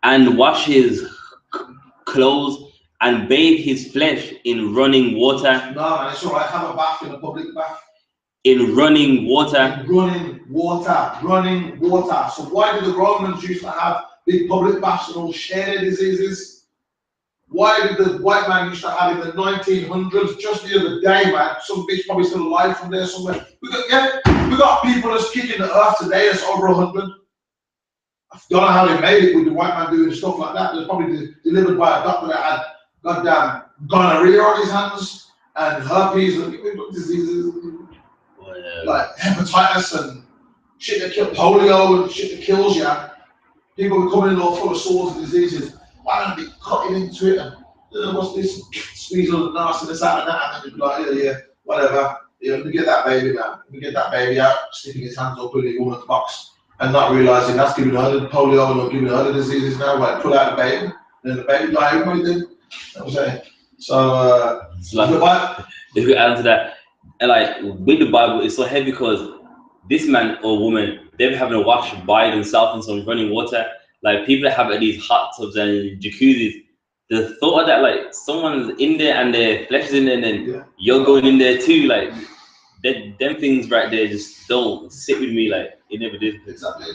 And wash his clothes and bathe his flesh in running water. No, man, it's all right. Have a bath in a public bath. In running water. In running water. Running water. So why did the Romans used to have big public baths and all share their diseases? Why did the white man used to have in the 1900s? Just the other day, man, some bitch probably still alive from there somewhere. We got people that's kicking the earth today that's over 100. I don't know how they made it with the white man doing stuff like that. It was probably delivered by a doctor that had goddamn gonorrhea on his hands and herpes and diseases like hepatitis and shit that kills, polio and shit that kills you. People were coming in all full of sores and diseases. Why don't they be cutting into it and what's this? Squeeze all the nastiness out of that, and then they'd be like, yeah, whatever. Yeah, let me get that baby now. Let me get that baby out, sticking his hands up in the woman's box. And not realizing that's giving her the polio or giving her the diseases now, like pull out the baby, then the baby die, everybody did. You know what I'm saying? So, if you add to that, and like with the Bible, it's so heavy because this man or woman, them having to wash by themselves in some running water. Like people that have these hot tubs and jacuzzis, the thought of that, like someone's in there and their flesh is in there, and then you're going in there too, like them things right there just don't sit with me. Like it never did. Exactly.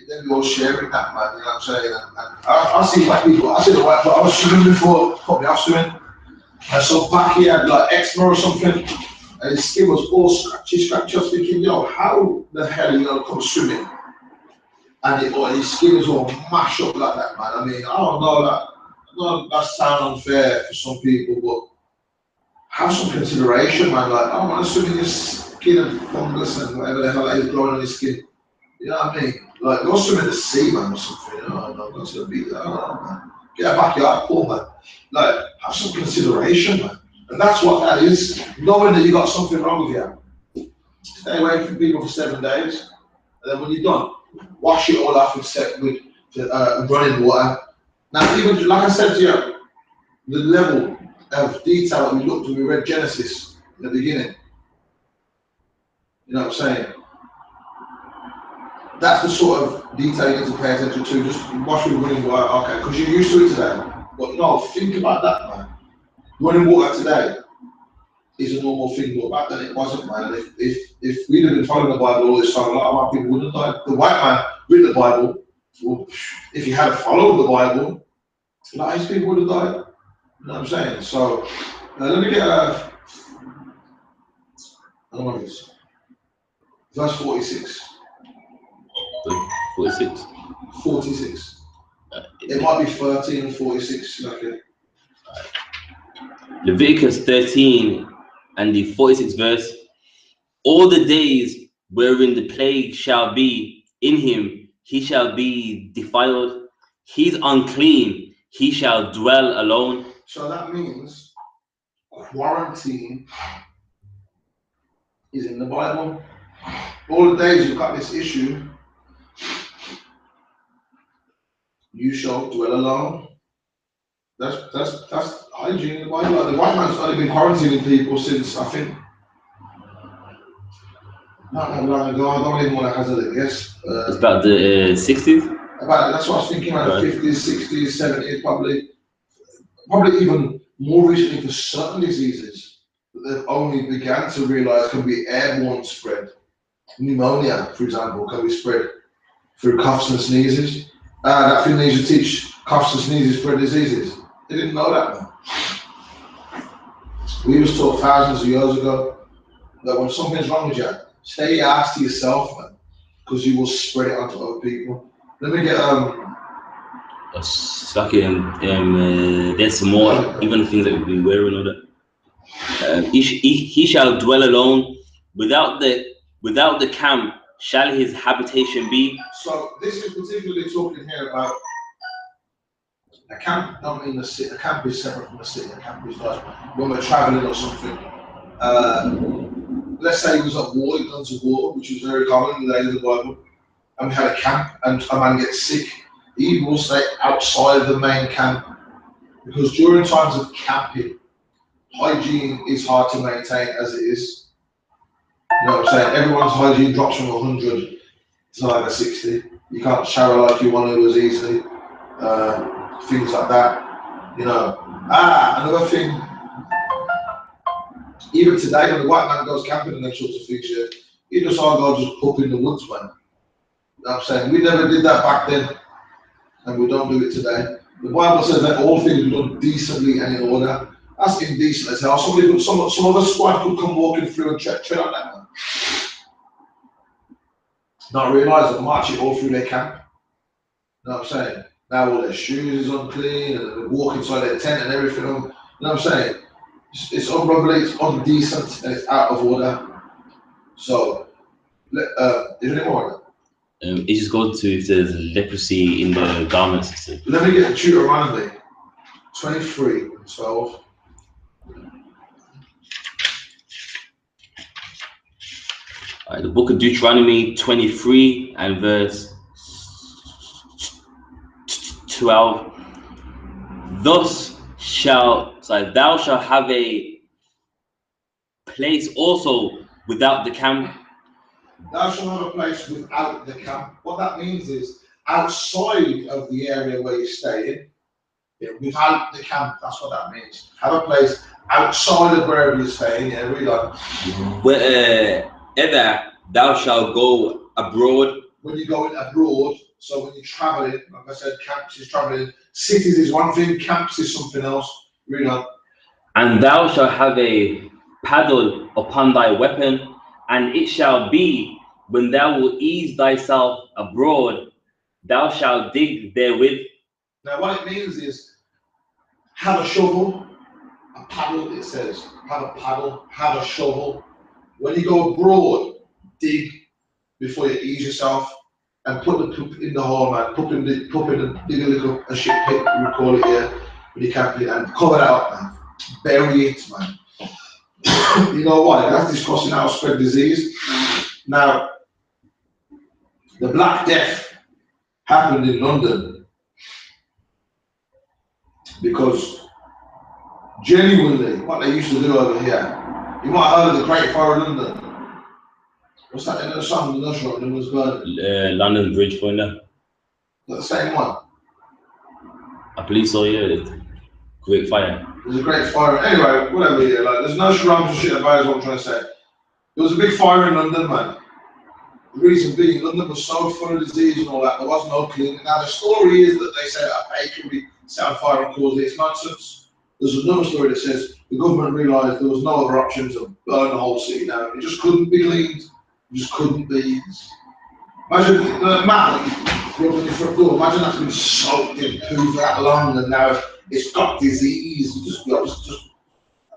Then we all sharing that, man. You know what I'm saying? And I see white people. I see the white. I was swimming before. Put me off swimming. And so back he had like eczema or something, and his skin was all scratchy. I was thinking, yo, how the hell are you gonna come swimming? And his skin is all mashed up like that, man. I mean, I don't know that. That sounds unfair for some people, but have some consideration, man. Like, I don't want to swim in your skin and fungus and whatever the hell that is growing on your skin. You know what I mean? Like, go swim in the sea, man, or something. You know, go to the beach. I don't know, man. Get a backyard pool, man. Like, have some consideration, man. And that's what that is. Knowing that you got something wrong with you. Stay away from people for 7 days. And then when you're done, wash it all off with running water. Now, even like I said to you, the level of detail that we looked when we read Genesis in the beginning, you know what I'm saying? That's the sort of detail you need to pay attention to. Just wash with running water, okay, because you're used to it today. But no, think about that, man. Running water today is a normal thing, but back then it wasn't, man. If we'd have been following the Bible all this time, a lot of our people wouldn't have died. The white man with the Bible, well, if he had followed the Bible, a lot of his people would have died. You know what I'm saying? So let me get I don't know this. Verse 46. 46. 46. It might be 13 and 46. Okay. Leviticus 13 and the 46th verse. All the days wherein the plague shall be in him, he shall be defiled. He's unclean. He shall dwell alone. So that means quarantine is in the Bible. All the days you've got this issue, you shall dwell alone. That's hygiene in the Bible. Like the white man's only been quarantining people since, I think, not that long ago. I don't even want to hazard a guess. It's about the 60s? That's what I was thinking, about the 50s, 60s, 70s, probably even more recently for certain diseases that they've only began to realize can be airborne spread. Pneumonia, for example, can be spread through coughs and sneezes. That thing they used to teach, coughs and sneezes spread diseases. They didn't know that, man. We was taught thousands of years ago that when something's wrong with you, stay your ass to yourself, man, because you will spread it onto other people. Let me get there's some more, even things that we've been wearing or that. He shall dwell alone, without the camp shall his habitation be. So this is particularly talking here about a camp. Don't mean the city. A camp is separate from the city. A camp is like when we're traveling or something. Let's say he was at war, he gone to war, which was very common in the days of the Bible, and we had a camp and a man gets sick. He will stay outside the main camp, because during times of camping, hygiene is hard to maintain as it is. You know what I'm saying? Everyone's hygiene drops from 100 to like a 60. You can't shower like you want to as easily. Things like that. You know. Another thing. Even today, when the white man goes camping and them sorts of things, he just all go just up in the woods, man. You know what I'm saying? We never did that back then, and we don't do it today. The Bible says that all things are done decently and in order. That's indecent as hell. Some other squad could come walking through and tread on that, man. Not realise they'll march it all through their camp. You know what I'm saying? Now all their shoes is unclean, and they walk inside their tent and everything. You know what I'm saying? It's unruly, it's undecent, and it's out of order. So, is there any more? It just goes to if there's leprosy in the garments. Let me get the Deuteronomy 23 and 12. The book of Deuteronomy 23 and verse 12. Thus thou shalt have a place also without the camp, Thou shalt have a place without the camp. What that means is outside of the area where you're staying, without the camp. That's what that means. Have a place outside of wherever you're staying. Yeah, read on. Wherever thou shalt go abroad. When you're going abroad, so when you're traveling, like I said, camps is traveling. Cities is one thing, camps is something else. Read on. And thou shalt have a paddle upon thy weapon, and it shall be when thou wilt ease thyself abroad, thou shalt dig therewith. Now, what it means is have a shovel, a paddle. It says have a paddle, have a shovel. When you go abroad, dig before you ease yourself, and put the poop in the hole, man. Dig a little a shit pit, we call it here, when you camp it, and cover that up, man. Bury it, man. You know why? That's discussing how to spread disease. Now, the Black Death happened in London because genuinely, what they used to do over here, you might have heard of the Great Fire of London. What's that in the song? The Nush Rock, was burning. London Bridge Fire. The same one. I believe so, yeah. Great Fire. There's a great fire. Anyway, whatever, yeah, like, there's no shrams and shit about it, is what I'm trying to say. There was a big fire in London, man. The reason being, London was so full of disease and all that, there was no cleaning. Now, the story is that they say that a bakery set on fire and caused it. It's nonsense. There's another story that says the government realised there was no other option to burn the whole city down. It just couldn't be cleaned. It just couldn't be. Imagine the mat that you open your front door, imagine that's been soaked in poo for that long and now it's got disease. Just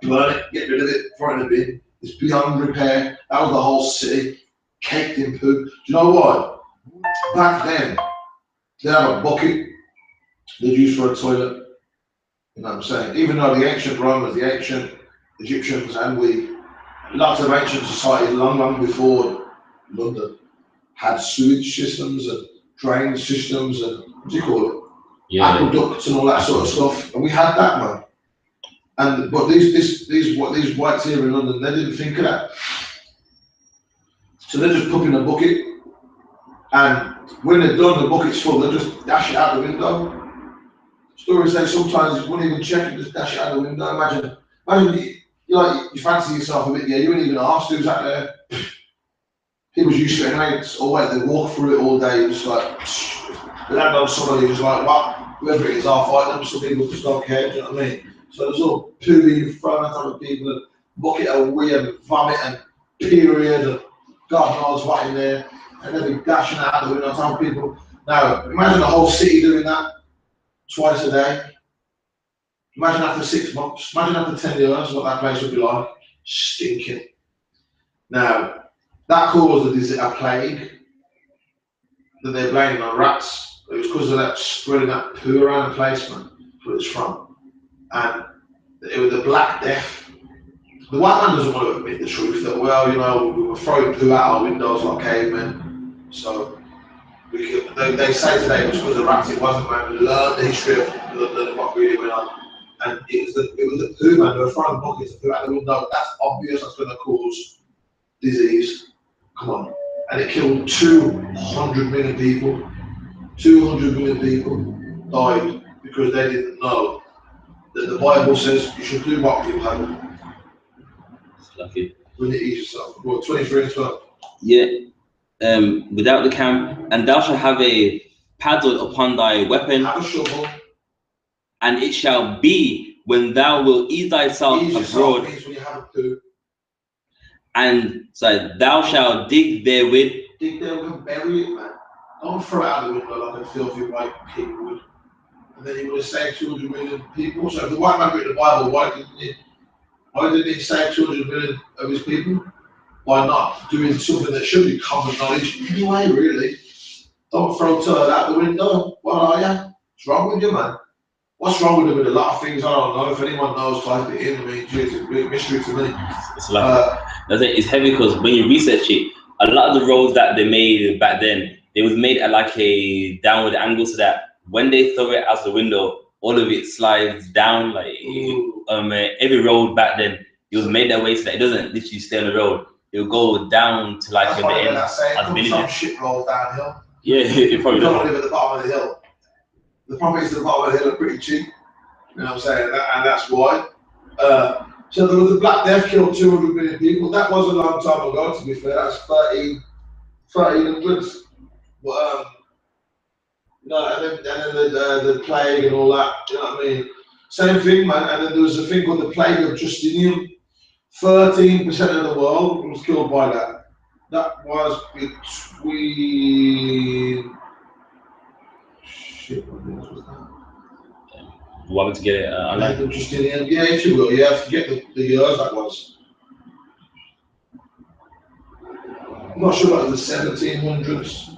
burn it, get rid of it, throw it in the bin. It's beyond repair. That was the whole city, caked in poo. Do you know what? Back then, they had a bucket they'd use for a toilet. You know what I'm saying? Even though the ancient Romans, the ancient Egyptians, and lots of ancient societies long before London had sewage systems and drainage systems and what do you call it? Yeah. Aqueducts and all that sort of stuff. And we had that, man. And but these whites here in London, they didn't think of that. So they just put in a bucket, and when they're done, the bucket's full, they just dash it out the window. Stories say sometimes you wouldn't even check it, just dash it out the window. Imagine you fancy yourself a bit, yeah, you wouldn't even ask who's out there. People used to it anyway, or wait, they walk through it all day, just like, they don't know somebody who's like, well, whoever it is, I'll fight them. Some people just don't care, do you know what I mean? So there's all poo being thrown at other people, and bucket of wee and vomit and period, and God knows what in there, and they'll be dashing out the window on people. Now, imagine the whole city doing that twice a day. Imagine after 6 months, imagine after 10 years what that place would be like. Stinking. Now, that caused a plague that they're blaming on rats. It was because of that spreading that poo around the place, man. That's what it's from. And it was the Black Death. The white man doesn't want to admit the truth that, well, you know, we were throwing poo out our windows like cavemen. So they say today it was because of rats. It wasn't, man. We learned the history of London and what really went on. And it was the poo, man. They were throwing buckets of poo out the window. That's obvious. That's going to cause disease. Come on. And it killed 200 million people. 200 million people died because they didn't know that the Bible says you should do what you have. Lucky. When you ease yourself. Well, 23 and 12. Yeah. Without the camp, and thou shalt have a paddle upon thy weapon. Have a shovel. And it shall be when thou wilt ease thyself abroad. Means when you have a poo. And so thou shalt dig therewith. Dig therewith, bury it, man. Don't throw it out the window like a filthy white pig would. And then he would have saved 200 million people. So if the white man wrote the Bible, why didn't he save 200 million of his people? Why not? Doing something that should be common knowledge anyway, really. Don't throw turd out the window. What are you? What's wrong with you, man? What's wrong with them with a lot of things? I don't know. If anyone knows, type it in. I mean, geez, it's a big mystery to me. It's heavy because when you research it, a lot of the roads that they made back then, they was made at like a downward angle so that when they throw it out the window, all of it slides down. Like every road back then, it was made that way so that it doesn't literally stay on the road. it'll go down to like That's the why end they're saying, of some minute. shit rolls downhill. Yeah, it probably You don't does. live at the bottom of the hill. The problem is the bottom of the hill are pretty cheap. You know what I'm saying? And that's why. So there was a Black Death killed 200 million people. That was a long time ago, to be fair. That's 1300s. But no, and then the plague and all that. You know what I mean? Same thing, man. And then there was a thing called the plague of Justinian. 13% of the world was killed by that. That was between. Shit, what years was that? Want me to get it? Plague of Justinian. Yeah, if you will. Yeah, I forget the years that was. I'm not sure about the 1700s.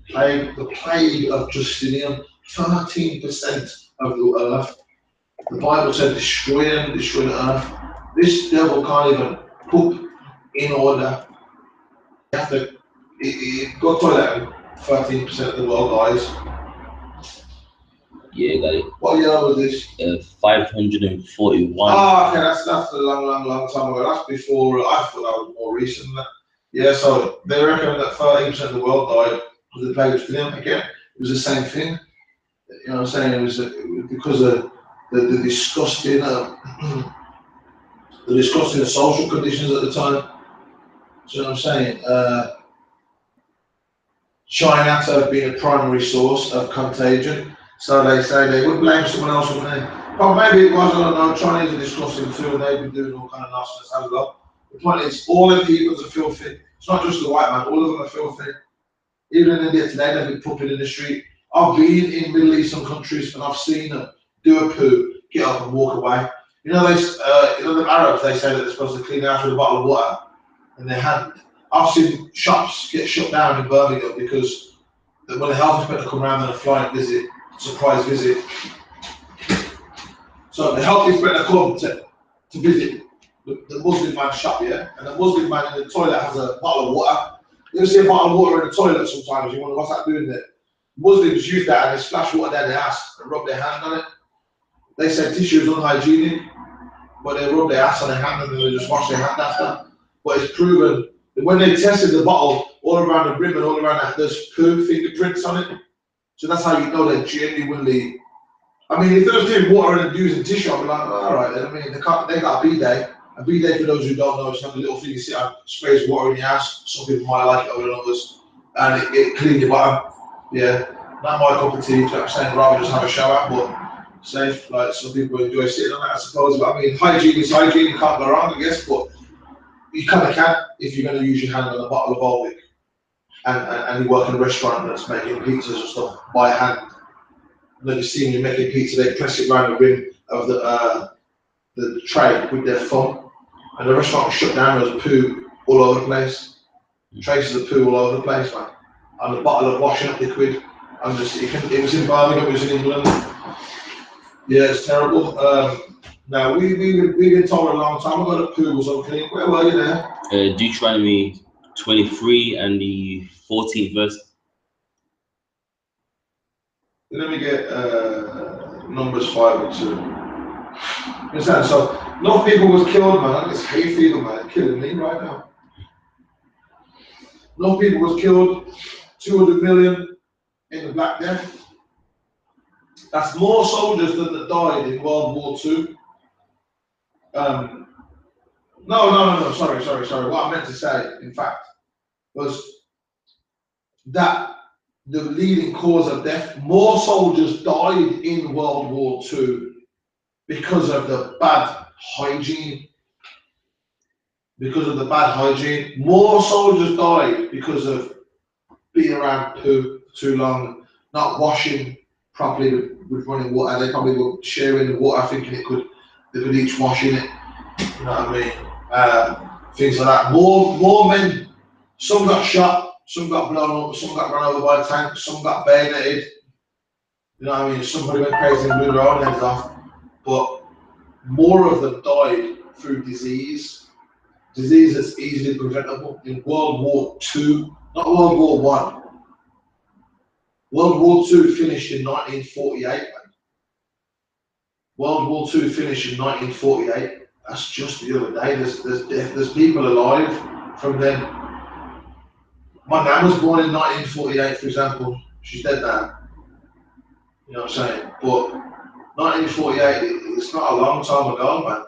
The plague of Justinian, 13% of the earth. The Bible said destroy them, destroy the earth. This devil can't even put in order. You have to go to that 13% of the world dies. Yeah, got it. What year was this? 541. Ah, okay, that's a long time ago. That's before, I thought that was more recent than that. Yeah, so they reckon that 13% of the world died because of the plague of Justinian. Again, it was the same thing. You know what I'm saying? It was because of the disgusting, the disgusting social conditions at the time. So you know what I'm saying? China to have been a primary source of contagion. So they say they would blame someone else on them. But maybe it was, I don't know, Chinese are disgusting too, and they've been doing all kind of nastiness as well. The point is, all the peoples are filthy. It's not just the white man, all of them are filthy. Even in India today, they've been pooping in the street. I've been in Middle Eastern countries and I've seen them do a poo, get up and walk away. You know, the Arabs, they say that they're supposed to clean out with a bottle of water in their hand. I've seen shops get shut down in Birmingham because when the health inspector come around on a flying visit, surprise visit. So the health inspector come to visit the Muslim man's shop, yeah? And the Muslim man in the toilet has a bottle of water. You ever see a bottle of water in the toilet sometimes? You wonder what's that doing there? Muslims use that and they splash water down their ass and rub their hand on it. They say tissue is unhygienic, but they rub their ass on their hand and then they just wash their hand after. But it's proven that when they tested the bottle, all around the rim and all around that, there's poo fingerprints on it. So that's how you know they're genuinely. I mean, if they was doing water and using tissue, I'd be like, oh, all right. I mean, they got a bidet. A bidet, for those who don't know, it's like a little thing you sit on, sprays water in your ass. Some people might like it over than others, and it cleans your bottom. Yeah, not my cup of tea. You know what I'm saying? Rather just have a shower, but safe. Like some people enjoy sitting on that, I suppose. But I mean, hygiene is hygiene. You can't go wrong, I guess. But you kind of can if you're going to use your hand on a bottle of Volvic, and you work in a restaurant that's making pizzas and stuff by hand. And then you see when you're making pizza, they press it around the rim of the tray with their thumb, and the restaurant was shut down. There was poo all over the place, traces of poo all over the place, man. And a bottle of washing up liquid. And just it was in Birmingham, it was in England. Yeah, it's terrible. Now we've been told a long time ago that poo was unclean. Where were you there? Deuteronomy 23 and the 14th verse. Let me get Numbers 5 and 2. Understand? So, enough people was killed, man. It's hay fever, man. It's killing me right now. Enough people was killed. 200 million in the Black Death. That's more soldiers than that died in World War II. No. Sorry. What I meant to say, in fact, was that the leading cause of death, more soldiers died in World War II because of the bad hygiene. Because of the bad hygiene. More soldiers died because of being around poo for too long, not washing properly with running water. They probably were sharing the water thinking they could each wash in it. You know what I mean? Things like that. More men. Some got shot. Some got blown up, some got run over by a tank, some got bayoneted. You know what I mean? Somebody went crazy and blew their own heads off. But more of them died through disease. Disease that's easily preventable. In World War II, not World War I. World War II finished in 1948, man. World War II finished in 1948. That's just the other day. There's people alive from then. My nan was born in 1948, for example. She's dead now. You know what I'm saying? But 1948, it's not a long time ago, man.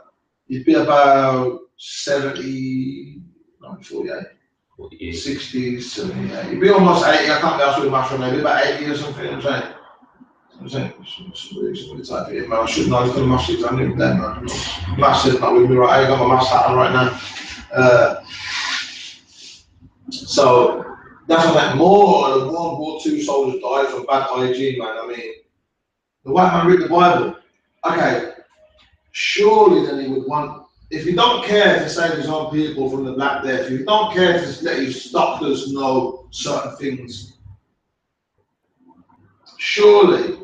You'd be about 70, 1948, 60s, 78. You'd be almost 80. I can't be asked with maths from maybe about 80 or something. You know what I'm saying? Somebody type it in, man. I should know. I've done a maths exam the other day, man. Maths is not with me right. I got my maths hat on right now. So that's like more than World War II soldiers died from bad hygiene, man. I mean, the white man read the Bible. Okay, surely then he would want, if you don't care to save his own people from the Black Death, if you don't care to let his doctors know certain things, surely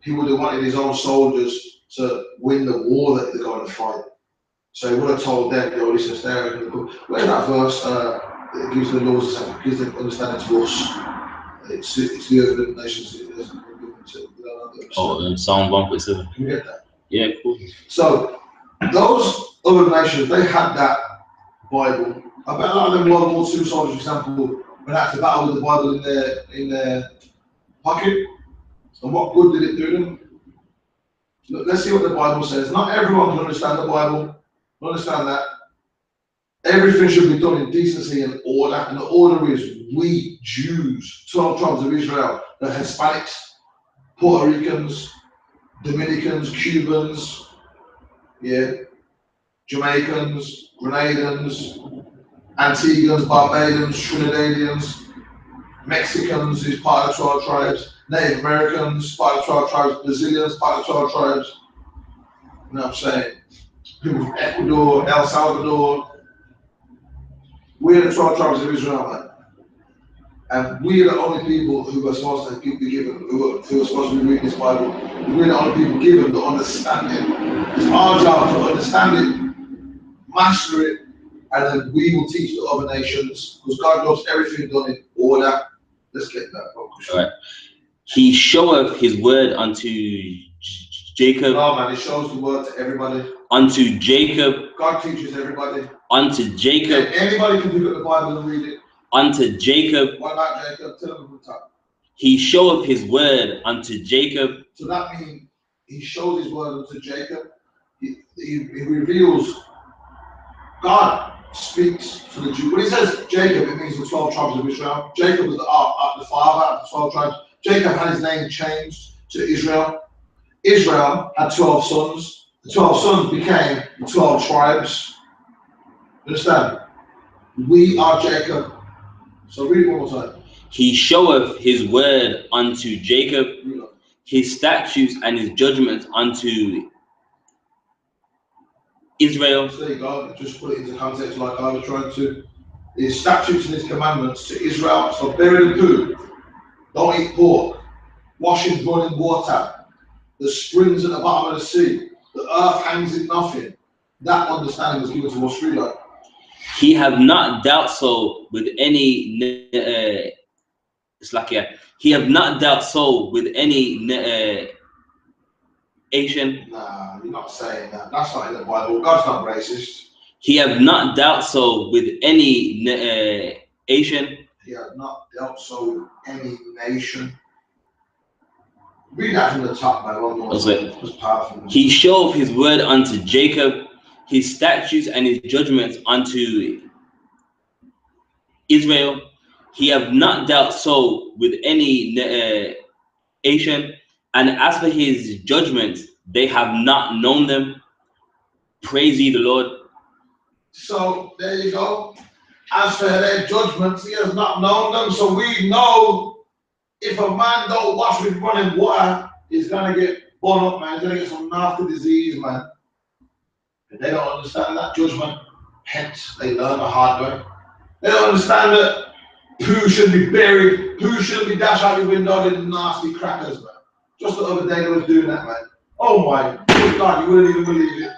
he would have wanted his own soldiers to win the war that they're going to fight. So he would have told them, yo, listen, stay out in the book. Where's that verse? It gives the laws, it gives the understanding to us. It's the other nations. Psalm 1.7. You get that? Yeah, cool. So those other nations, they had that Bible. I bet a lot of them World War II soldiers, for example, went out to battle with the Bible in their pocket. And what good did it do them? Look, let's see what the Bible says. Not everyone can understand the Bible. Understand that. Everything should be done in decency and order. And the order is we Jews, 12 tribes of Israel, the Hispanics, Puerto Ricans, Dominicans, Cubans, yeah, Jamaicans, Grenadans, Antiguans, Barbadians, Trinidadians, Mexicans, who's part of the 12 tribes, Native Americans, part of the 12 tribes, Brazilians, part of the 12 tribes. You know what I'm saying? People from Ecuador, El Salvador. We're the 12 tribes of Israel, man. And we're the only people who are supposed to be given, who are supposed to be reading this Bible. We're the only people given the understanding. It's our job to understand it, master it, and then we will teach the other nations, because God loves everything done in order. Let's get that focus. All right. He showeth his word unto Jacob. No, man, he shows the word to everybody. Unto Jacob. God teaches everybody. Unto Jacob. Yeah, anybody can pick up the Bible and read it. Unto Jacob. What about Jacob? Tell him from the top. He showeth his word unto Jacob. So that means he shows his word unto Jacob. He reveals. God speaks to the Jews. When he says Jacob, it means the 12 tribes of Israel. Jacob was the father of the 12 tribes. Jacob had his name changed to Israel. Israel had 12 sons. The 12 sons became the 12 tribes. Understand? We are Jacob. So read it one more time. He showeth his word unto Jacob, his statutes and his judgments unto Israel. So there you go. Just put it into context like I was trying to. His statutes and his commandments to Israel. So bury the poo. Don't eat pork. Wash in running water. The springs at the bottom of the sea. The earth hangs in nothing. That understanding was given to us free. Like. He have not dealt so with any he have not dealt so with any Asian. Nah, you're not saying that. That's not in the Bible. God's not racist. He have not dealt so with any Asian. He have not dealt so with any nation. Read that from the top, man. One more. It was powerful. He showed his word unto Jacob, his statutes and his judgments unto Israel. He have not dealt so with any Asian, and as for his judgments, they have not known them. Praise ye the Lord. So there you go. As for their judgments, he has not known them. So we know if a man don't wash with running water, he's gonna get born up, man. He's gonna get some nasty disease, man. And they don't understand that judgment. Hence, they learn the hard way. They don't understand that poo should be buried, poo shouldn't be dashed out the window in nasty crackers, man. Just the other day they was doing that, man. Oh my God, you wouldn't even believe it.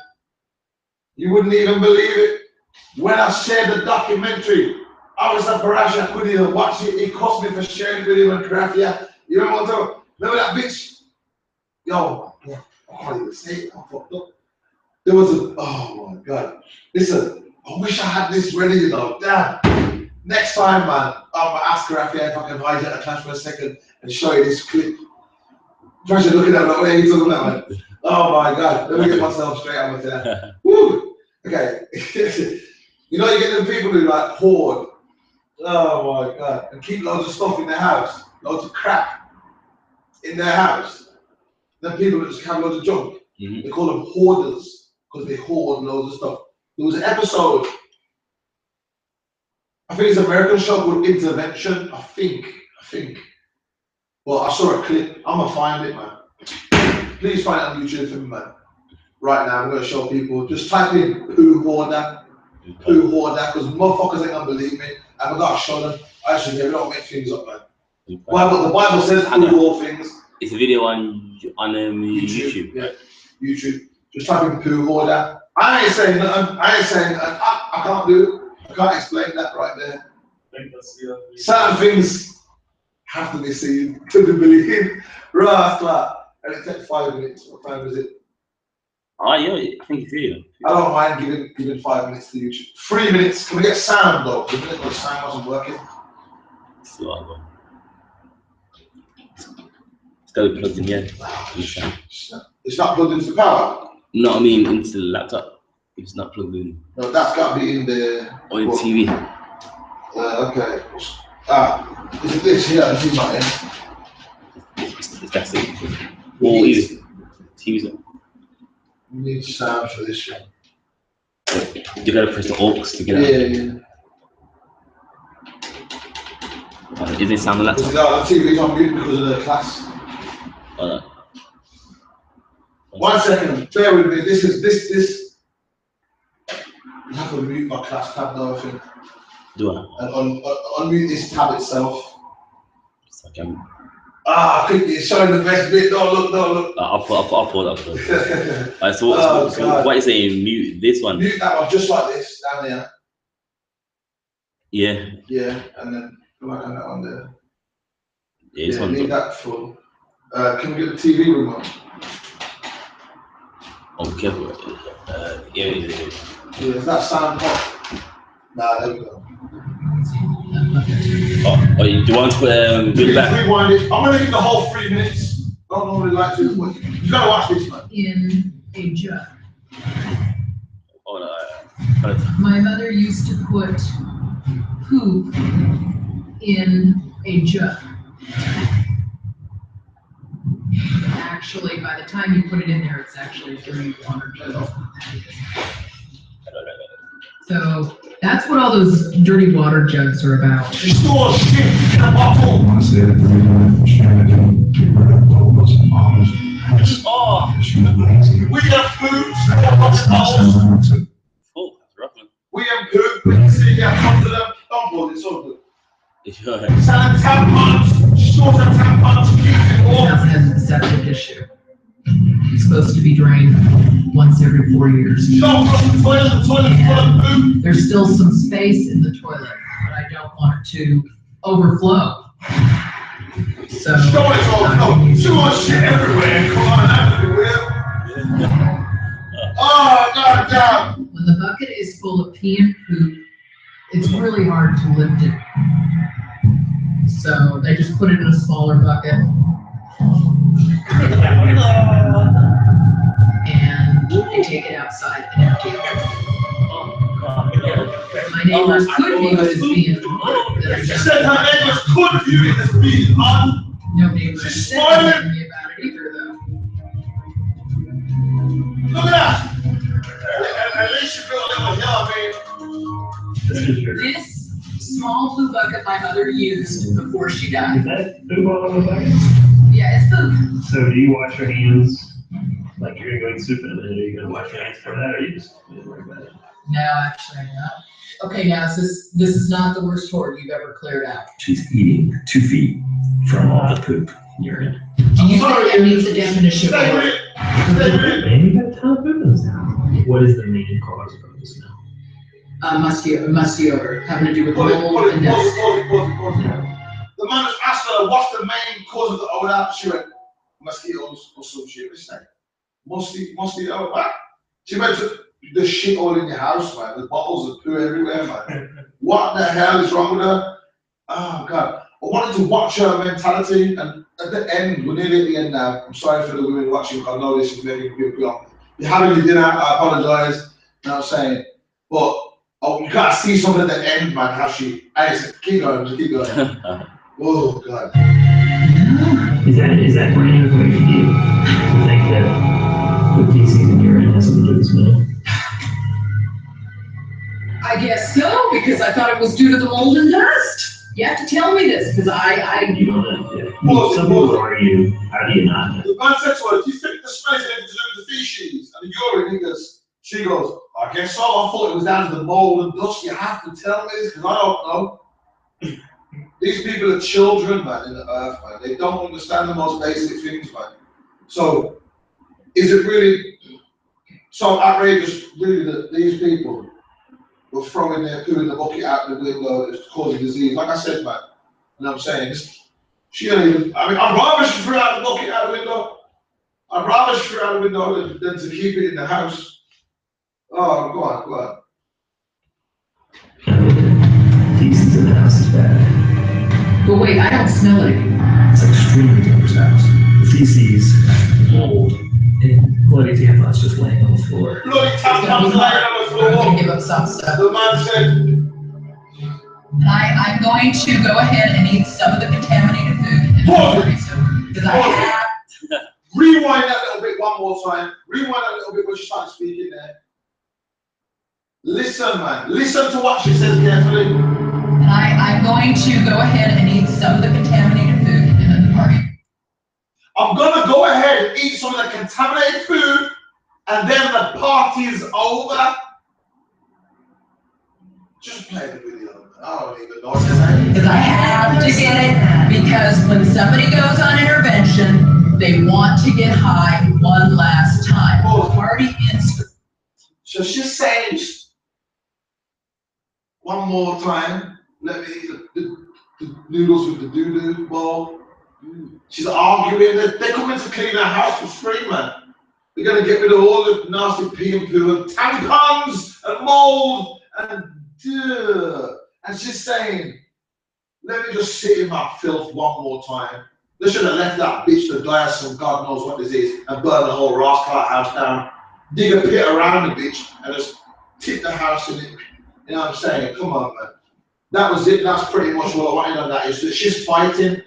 You wouldn't even believe it. When I shared the documentary, I was at Barash, I couldn't even watch it. It cost me for sharing it with him and Grafia. You remember what I'm talking about? Remember that bitch? Yo, yeah. I can't even say it. I'm fucked up. There was a, oh my God. Listen, I wish I had this ready, you know. Damn. Next time, man, I'm gonna ask her if I can hijack the class for a second and show you this clip. First, you're looking at it, like, what are you talking about, man? Oh my God. Let me get myself straight out of there. Woo! Okay. You know, you get them people who like hoard. Oh my God. And keep loads of stuff in their house. Loads of crap in their house. Then people that just have loads of junk. They call them hoarders because they hoard loads of stuff. There was an episode, I think it's an American show called Intervention. I think. Well, I saw a clip. I'm gonna find it, man. Please find it on YouTube for me, man. Right now, I'm gonna show people. Just type in "poo hoarder," because motherfuckers ain't gonna believe me. And I gotta show them. Actually, they don't make things up, man. The Bible says "poo all things." It's a video on YouTube. Yeah, YouTube. Just type in "poo hoarder." I ain't saying nothing. I can't do it. I can't explain that right there. Certain things have to be seen to be believed. Right, and it takes 5 minutes. What time is it? Oh yeah, I think it's here. I don't mind giving 5 minutes to YouTube. 3 minutes. Can we get sound though? The minute the sound wasn't working. So, it's got to be plugged in, yeah. It's not plugged into the power? No, I mean into the laptop. It's not plugged in. No, that's got to be in the... Or in TV. Okay. Is it this here? This is not in. That's it. Or either. TV's on. We need sound for this one. You gotta press the aux to get out. Yeah. Is it sound on the laptop? The TV's on mute because of the class. 1 second, bear with me. This. I have to mute my class tab now, I think. Do I? And unmute this tab itself. It's like I'm... I think it's showing the best bit. Don't look. I'll pull it up. Alright, so what are you saying? Mute this one? Mute that one just like this, down there. Yeah. Yeah, and then come back on that one there. Yeah, this one. Leave that full. Can we get the TV remote? Okay. Yeah. Yeah, is that sound hot? Nah, there we go. Do you want to do it back? Rewind it. I'm going to give the whole 3 minutes. Don't normally like to, but you got to watch this, man. In a jug. Oh, no. My mother used to put poop in a jug. Actually, by the time you put it in there, it's actually a dirty water jug. So that's what all those dirty water jugs are about. It's full of shit in a bottle. I want to say that the reason I'm trying to get rid of those models We have poops. Oh, that's rough, man. We have poop. We can see that come to them. Don't pull it, it's all good. Yeah. Selling tampons, shorter tampons, keep it It warm. doesn't have a septic issue. It's supposed to be drained once every 4 years. Don't flush the toilet full of poop. There's still some space in the toilet, but I don't want it to overflow. So. Show it all. Too much shit everywhere. Come on, that's weird. Oh, God damn. When the bucket is full of pee and poop, it's really hard to lift it. So they just put it in a smaller bucket. And they take it outside and empty it. My neighbors could view it as being She said her neighbors could view it as being on. no neighbors said anything to me about it either, though. Look at that. At least you built a little hill, man. This small blue bucket my mother used before she died. Is that food all in the bucket? Yeah, it's food. So do you wash your hands like you're gonna go eat soup in a minute? Are you gonna wash your hands for that, or you just like that? No, actually, I'm not. Okay, now this is not the worst hoard you've ever cleared out. She's eating 2 feet from all the poop in your head. Do you think that meets the definition of hoard? Man, you got a ton of poop in this now. What is the main cause of this now? Musty odor, having to do with mold and dust. The man just asked her, what's the main cause of the odor? She went, mosquitoes or some shit. What's that? musty, oh, what? She went to the shit all in your house, man. The bottles of poo everywhere, man. What the hell is wrong with her? Oh, God. I wanted to watch her mentality, and at the end, we're nearly at the end now. I'm sorry for the women watching, I know this is making me feel on. You're having your dinner, I apologize. You know what I'm saying? But you gotta see something at the end, man. How she, I said, keep going, just keep going. Oh, God. Is that branding the way for you? To think that the feces and urine has something to do with smell? I guess so, because I thought it was due to the mold and dust. You have to tell me this, because You don't know. Yeah. Some people argue, how do you not know? The man said to her, do you think the smell is anything to do with the feces and the urine? She goes, I guess so. I thought it was down to the mold and dust. You have to tell me this, because I don't know. These people are children, man, in the earth, man. They don't understand the most basic things, man. So, is it really so outrageous, really, that these people were throwing their poo in the bucket out the window, it's causing disease? Like I said, man, you know what I'm saying? She don't even, I mean, I'd rather she threw out the bucket out the window. I'd rather she threw out the window than to keep it in the house. Oh, go on. Feces in the house is bad. but wait, I don't smell it. It's extremely dangerous house. The feces, mold, and bloody tampons just laying on the floor. Bloody It's gonna tampons be lying hard. on the I'm gonna floor. give up some stuff. The man said, I'm going to go ahead and eat some of the contaminated food. Because I have. rewind that little bit one more time. Rewind that little bit when she started speaking there. Listen, man. Listen to what she says carefully. And I'm going to go ahead and eat some of the contaminated food and then the party. I'm gonna go ahead and eat some of the contaminated food, and then the party's over. Just play the video. I don't even know what to say. Because I have to get it, because when somebody goes on intervention, they want to get high one last time. Oh. Party ends. So she's saying, one more time, let me eat the noodles with the doo-doo bowl. She's arguing that they're coming to clean her house for free, man. They're gonna get rid of all the nasty pee and poo and tampons and mold and and she's saying, let me just sit in my filth one more time. They should have left that bitch to die of some God knows what disease and burn the whole rascal house down. Dig a pit around the bitch and just tip the house in it. You know what I'm saying? Come on, man. That was it. That's pretty much what I wanted on that. Is that she's fighting.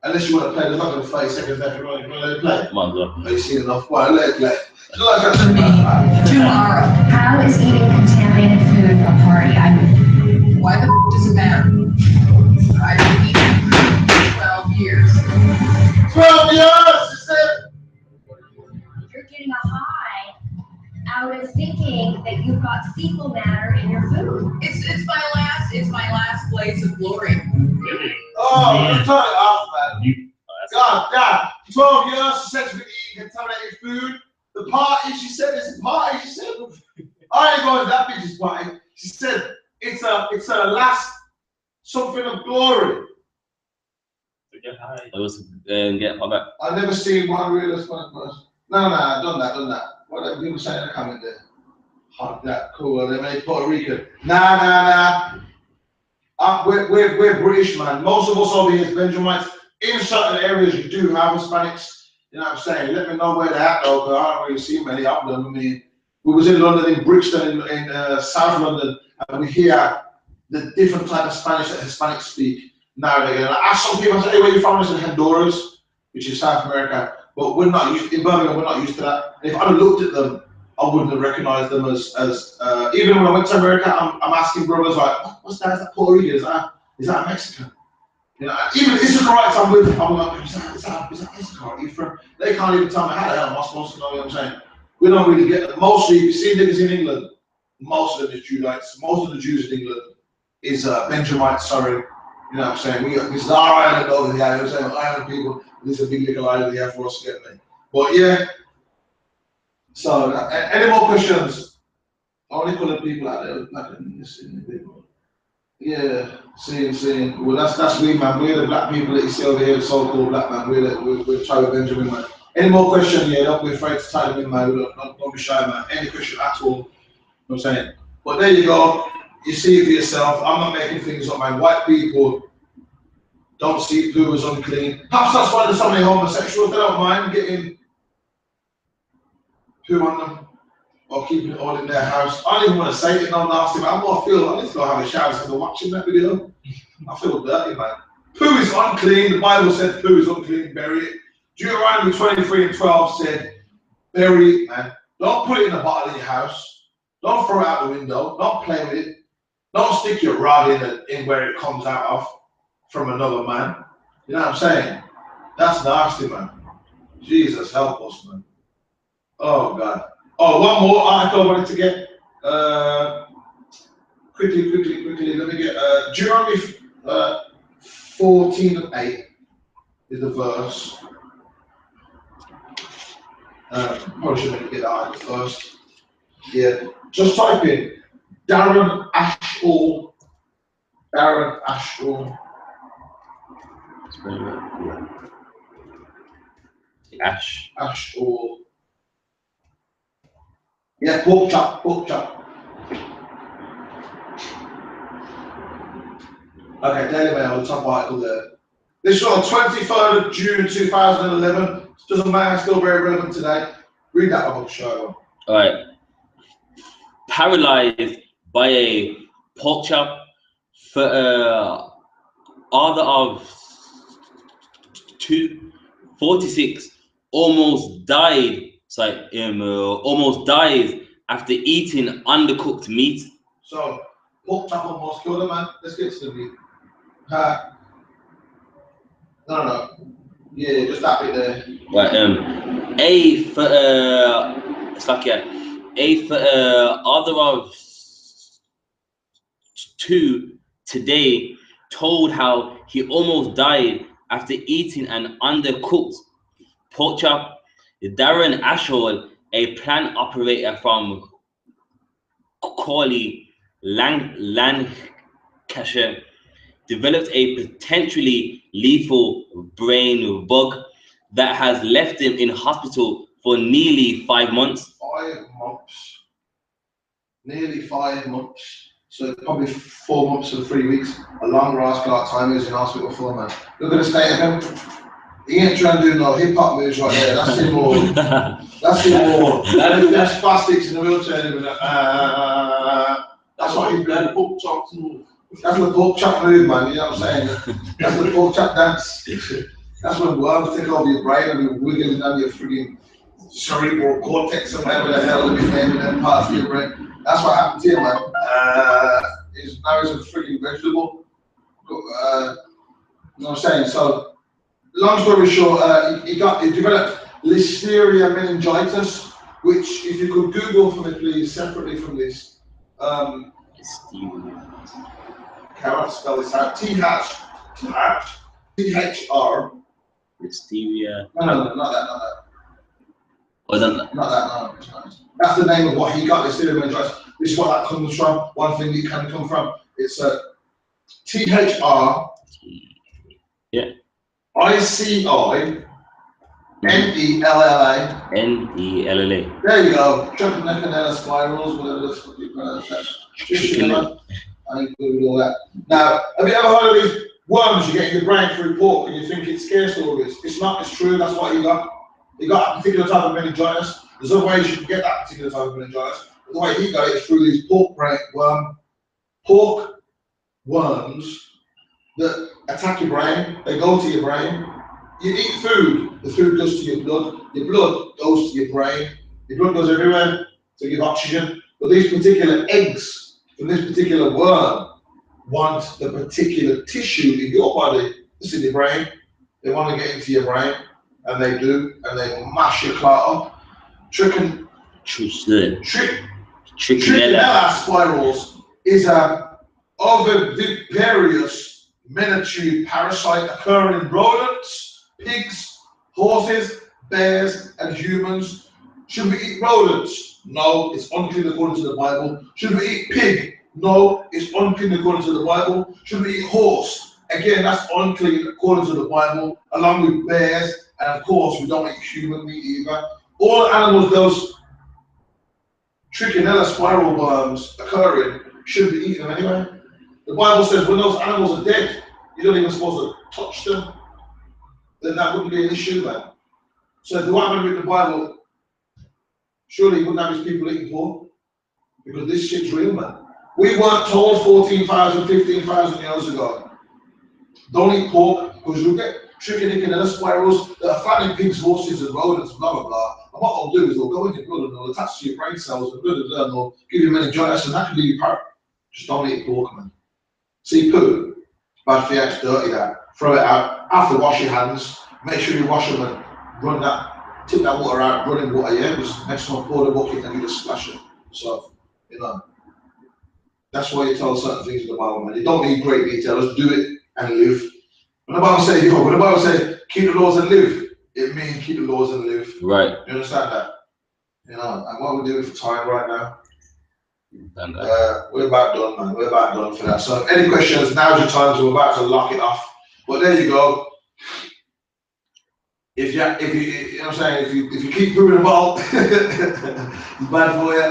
Unless you want to play, there's not going to 30 seconds left. You want to let it play? Come on, go. Oh, you seen enough? Well, let it play. For me, tomorrow. How is eating contaminated food a party? Why the f does it matter? I've been eating for 12 years. 12 years, she said. You're getting a high out of thinking that you've got fecal matter in your food. It's my last blaze of glory. Really? Oh, just turn it off, man. You, God, damn. 12 years, she said she's been eating contaminated food. The party, she said, it's a party. She said, I ain't going to that bitch's party. She said, it's a last something of glory. It was get hot back. I've never seen one real Hispanic person. No, done that. What are people saying in the comment there? Hot that, cool. They made Puerto Rican. Nah. We're British, man. Most of us over here is Benjamites. In certain areas, you do have Hispanics. You know what I'm saying? Let me know where they're at, though, because I don't really see many of them. I mean, we was in London, in Brixton, in South London, and we hear the different type of Spanish that Hispanics speak nowadays. And I ask some people, I say, hey, where you from? I said, Honduras, which is South America. But we're not used, in Birmingham, we're not used to that. And if I'd have looked at them, I wouldn't have recognized them as even when I went to America, I'm asking brothers like, what's that? Is that Puerto Rican? Is that a Mexican? You know, even Israelites I'm with, I'm like, is that Israelite? They can't even tell me how the hell am I supposed to know what I'm saying. We don't really get them. Mostly, if you see niggas in England, most of them is Judites. Most of the Jews in England is Benjamites, sorry. You know what I'm saying? This is our island over here. You know what I'm saying? Island people, this is a big little island here for us to get me. But yeah. So, any more questions? Only colored people out there, black and people. Yeah, seeing. Well, that's we, man. We're the black people that you see over here, the so-called black man. We're Charlie Benjamin, man. Any more questions? Yeah, don't be afraid to type them in, man. Don't be shy, man. Any question at all. You know what I'm saying? But there you go. You see it for yourself. I'm not making things up, man. White people don't see poo as unclean. Perhaps that's why there's so many homosexuals. They don't mind getting poo on them or keeping it all in their house. I don't even want to say it, no nasty, man. I need to go have a shower because I'm watching that video. I feel dirty, man. Poo is unclean. The Bible said poo is unclean. Bury it. Deuteronomy 23:12 said, bury it, man. Don't put it in a bottle in your house. Don't throw it out the window. Don't play with it. Don't stick your rod in where it comes out of from another man. You know what I'm saying? That's nasty, man. Jesus, help us, man. Oh, God. Oh, one more article I wanted to get. Quickly. Let me get Deuteronomy 14:8 is the verse. Probably should get that article first. Yeah, just type in Darren Ashall. Ashall. Yeah, pork chop. Okay, Daily Mail, the top article there. This is on the 23rd of June 2011. Doesn't matter, still very relevant today. Read that one, show. All right. Paralyzed by a pork chop for order of 246 almost died. Almost dies after eating undercooked meat. So pork chop almost killed a man. Let's get to the meat. No. Yeah, just that bit there. Right. A for order of 2 today told how he almost died after eating an undercooked pork chop. Darren Ashall, a plant operator from Crawley, Lancashire, developed a potentially lethal brain bug that has left him in hospital for nearly 5 months. 5 months. Nearly 5 months. So probably 4 months and 3 weeks. A long rascal time is in hospital for, man. Look at the state of him. He ain't trying to do no hip hop moves right there. That's him more. That's him more. That's plastics in the wheelchair. That's what he's doing. Pork chop move. That's the pork chop move, man. You know what I'm saying? That's the pork chop dance. That's when worms take over your brain and you're wiggling down your frigging cerebral cortex or whatever the hell they're naming them parts of your brain. That's what happened to him, man. Now he's a frigging vegetable. You know what I'm saying? So, long story short, he developed Listeria meningitis, which, if you could Google for me, please, separately from this. How to spell this out? THR. Listeria. No, not that. Oh, Not that, no. That's the name of what he got, Listeria meningitis. This is what that comes from. One thing it can come from. It's THR. Yeah. ICI NELLA. NELLA. There you go. Trichonella spirals, whatever the fuck you pronounce that. I ain't good with all that. Now, have you ever heard of these worms you get in your brain through pork and you think it's scare stories? It's not, it's true, that's what you got. You got a particular type of meningitis. There's other ways you can get that particular type of meningitis. But the way he got it is through these pork worms that attack your brain. They go to your brain. You eat food, the food goes to your blood goes to your brain, your blood goes everywhere to give oxygen. But these particular eggs from this particular worm want the particular tissue in your body. It's in your brain. They want to get into your brain, and they do, and they mash your clot up. Trichinella spirals is a oviviparous miniature parasite occurring in rodents, pigs, horses, bears, and humans. Should we eat rodents? No, it's unclean according to the Bible. Should we eat pig? No, it's unclean according to the Bible. Should we eat horse? Again, that's unclean according to the Bible, along with bears And of course, we don't eat human meat either. All animals, those trichinella spiral worms occurring, shouldn't be eaten anyway. The Bible says when those animals are dead, you don't even supposed to touch them. Then that wouldn't be an issue, man. So if the white man read the Bible, surely he wouldn't have his people eating pork. Because this shit's real, man. We weren't told 14,000, 15,000 years ago, don't eat pork, because you'll get trichinella spirals that are fattening pigs, horses, and rodents, blah, blah, blah. And what they'll do is they'll go in your blood and they'll attach to your brain cells and blah, blah, blah, and they'll give you meningitis, and that can leave you parrot. Just don't eat pork, man. See, poo, bad for you, it's dirty, that. Throw it out. After wash your hands, make sure you wash them and run that, tip that water out, running water, yeah? Just next time, pour the bucket and you just splash it. So, you know. That's why you tell certain things in the Bible, man. You don't need great detail, just do it and live. When the Bible says, when the Bible says, keep the laws and live, it means keep the laws and live. Right. You understand that? You know, and what we're doing for time right now, we're about done, man. We're about done for that. So, any questions, now's your time, so we're about to lock it off. But there you go. If you know what I'm saying, if you keep proving the ball, it's bad for you.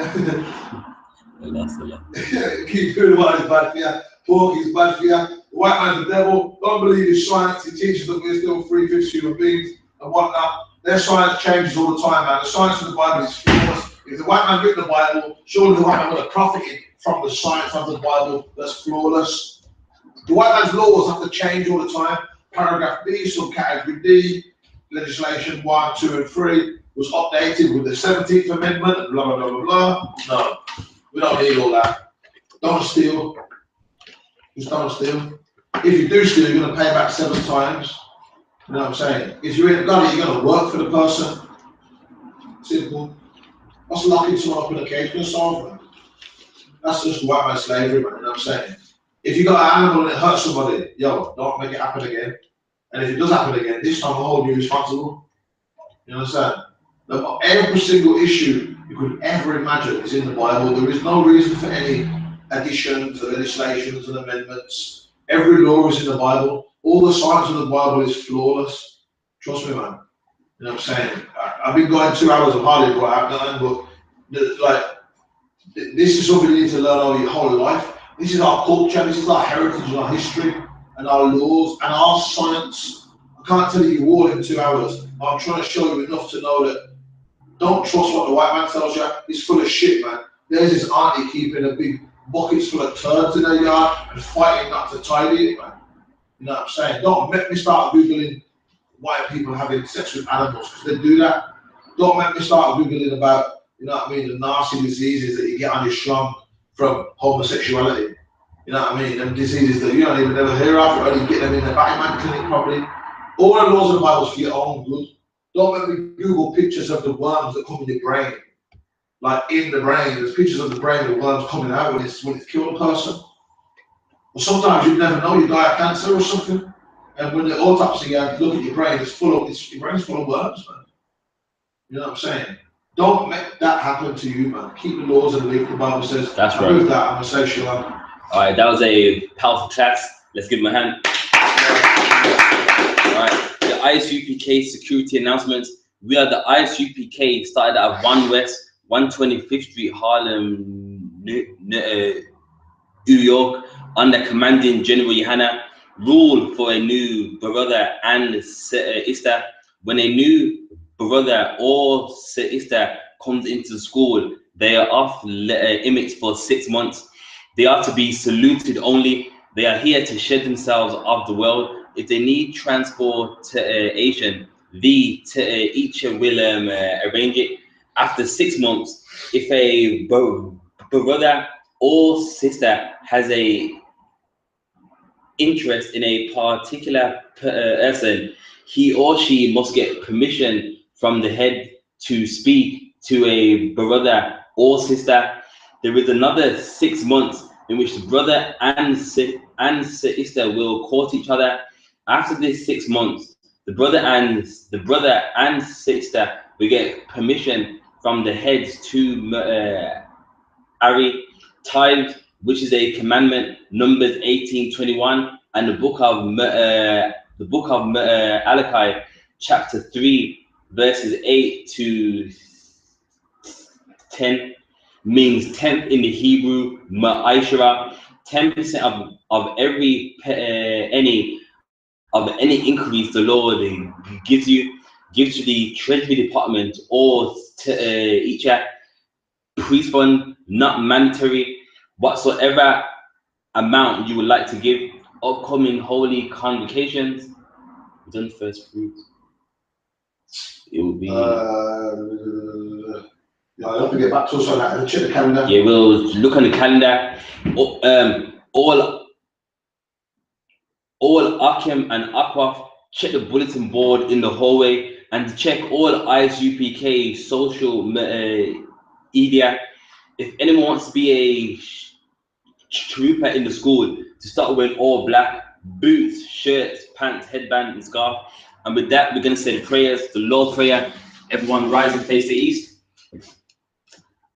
Keep proving the ball, it's bad for you. Pork is bad for you. The white man's the devil. Don't believe his science. He teaches that we're still 3/5 human beings and whatnot. Their science changes all the time, man. The science of the Bible is flawless. If the white man written the Bible, surely the white man would have profited from the science of the Bible that's flawless. The white man's laws have to change all the time. Paragraph B, subcategory D, legislation 1, 2, and 3 was updated with the 17th Amendment, and blah, blah, blah, blah, blah. No, we don't need all that. Don't steal. Just don't steal. If you do steal, you're going to pay back 7 times. You know what I'm saying? If you ain't got it, you're going to work for the person. Simple. That's locking someone up in a cage and solve, man. That's just white man slavery, man. You know what I'm saying? If you got an animal and it hurts somebody, yo, don't make it happen again. And if it does happen again, this time I'll hold you responsible. You understand? Every single issue you could ever imagine is in the Bible. There is no reason for any additions, legislations, and amendments. Every law is in the Bible. All the science of the Bible is flawless. Trust me, man. You know what I'm saying? I've been going 2 hours of hardly what I've done, but this is something you need to learn over your whole life. This is our culture, this is our heritage and our history and our laws and our science. I can't tell you all in 2 hours. I'm trying to show you enough to know that don't trust what the white man tells you. He's full of shit, man. There's this auntie keeping a big buckets full of turds in her yard and fighting not to tidy it, man. You know what I'm saying? Don't make me start Googling white people having sex with animals, because they do that. Don't make me start Googling about, you know what I mean, the nasty diseases that you get on your schlong from homosexuality. You know what I mean? Them diseases that you don't even never hear of, or you get them in the Batman clinic probably. All the laws of the Bible is for your own good. Don't let me Google pictures of the worms that come in your brain. Like in the brain, there's pictures of the brain of worms coming out when it's killed a person. Or sometimes you never know, you die of cancer or something. And when the autopsy look at your brain, your brain's full of worms, man. You know what I'm saying? Don't make that happen to you, man. Keep the laws and live. The Bible says. That's right. With that, I'm gonna say shalom. All right, that was a powerful class. Let's give him a hand. All right, the I.S.U.P.K security announcements. We are the I.S.U.P.K, started at 1 West, 125th Street, Harlem, New York, under commanding General Yohanna. Rule for a new brother and sister. When a new brother or sister comes into school, they are off limits for 6 months. They are to be saluted only. They are here to shed themselves of the world. If they need transportation, the teacher will arrange it. After 6 months, if a brother or sister has a interest in a particular person, he or she must get permission from the head to speak to a brother or sister. There is another 6 months in which the brother and sister will court each other. After this 6 months, the brother and sister will get permission from the heads to marry. Tithes, which is a commandment, Numbers 18:21, and the book of Malachi chapter 3, verses 8 to 10 means 10th in the Hebrew Ma'ashara. 10% of every any increase the Lord gives to the Treasury Department or to each priest fund, not mandatory. Whatsoever amount you would like to give, upcoming holy convocations, done first fruits. It will be. I'll have to get back to us on that and check the calendar. Yeah, we'll look on the calendar. All Akim and Aquaf, check the bulletin board in the hallway and check all I.S.U.P.K social media. If anyone wants to be a trooper in the school, to start wearing all black, boots, shirts, pants, headband, and scarf. And with that, we're going to say the prayers, the Lord's Prayer. Everyone rise and face the east.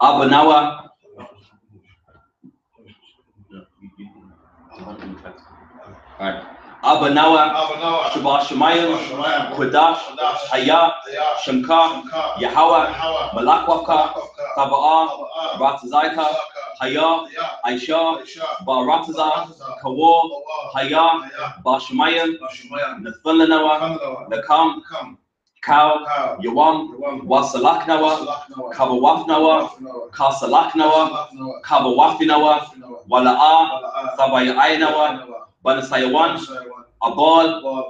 Abanawa. Alright. Abanawa, Shabbat Shemayim, Kodash, Haya, Shemka, Yahweh, Malakwaka, Taba'ah, Ratazaika, Haya, Aisha, Barataza, Kawo, Haya, Bashemayim, Nathunanawa, Nakam, Cow, Yawam, Wasalaknawa, Kabawafnawa, Kasalaknawa, Kabawafinawa, Wala'a, Sabayainawa, Banasayawan, Abal,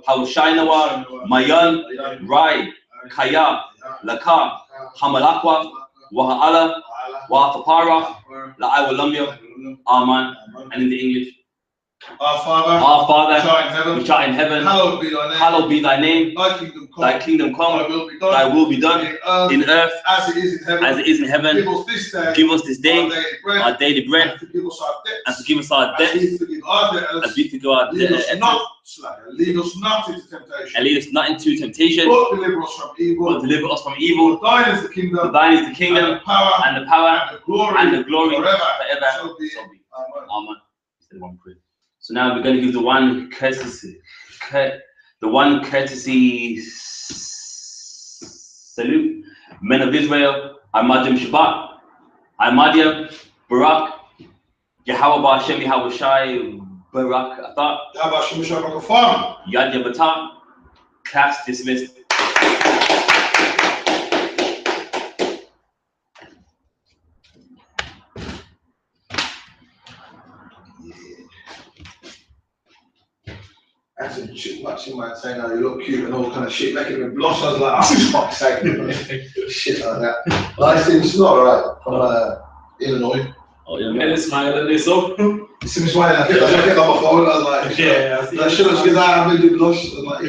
Hawshainawa, Mayan, Rai, Kaya, Laka, Hamalakwa, Waha'ala, Watapara, La'awalamya, Aman, and in the English. Our Father, which art in heaven, hallowed be thy name. Thy kingdom come, thy will be done in earth as it is in heaven. Give us this day our daily bread, and forgive us our debts as we forgive our debtors. Lead us not into temptation, and lead us not into temptation, but deliver us from evil. For thine is the kingdom, and the power, and the glory forever. So be. Amen. So now we're going to give the one courtesy salute. Men of Israel, Amadim Shabbat, Amadia, Barak, Yahweh Ba'Shem, Yahweh Shai, Barak Atha, Yad Yabatah. Class dismissed. That's a chick watching man saying, "Oh, you look cute," and all kind of shit, making me blush. I was like, "Oh, fuck's sake," shit like that. But I think it's not right from Illinois. Oh, yeah, man, smiling this up. You see me smiling, I get on my phone, I was like, yeah, I should have said that, I made you blush. I was like,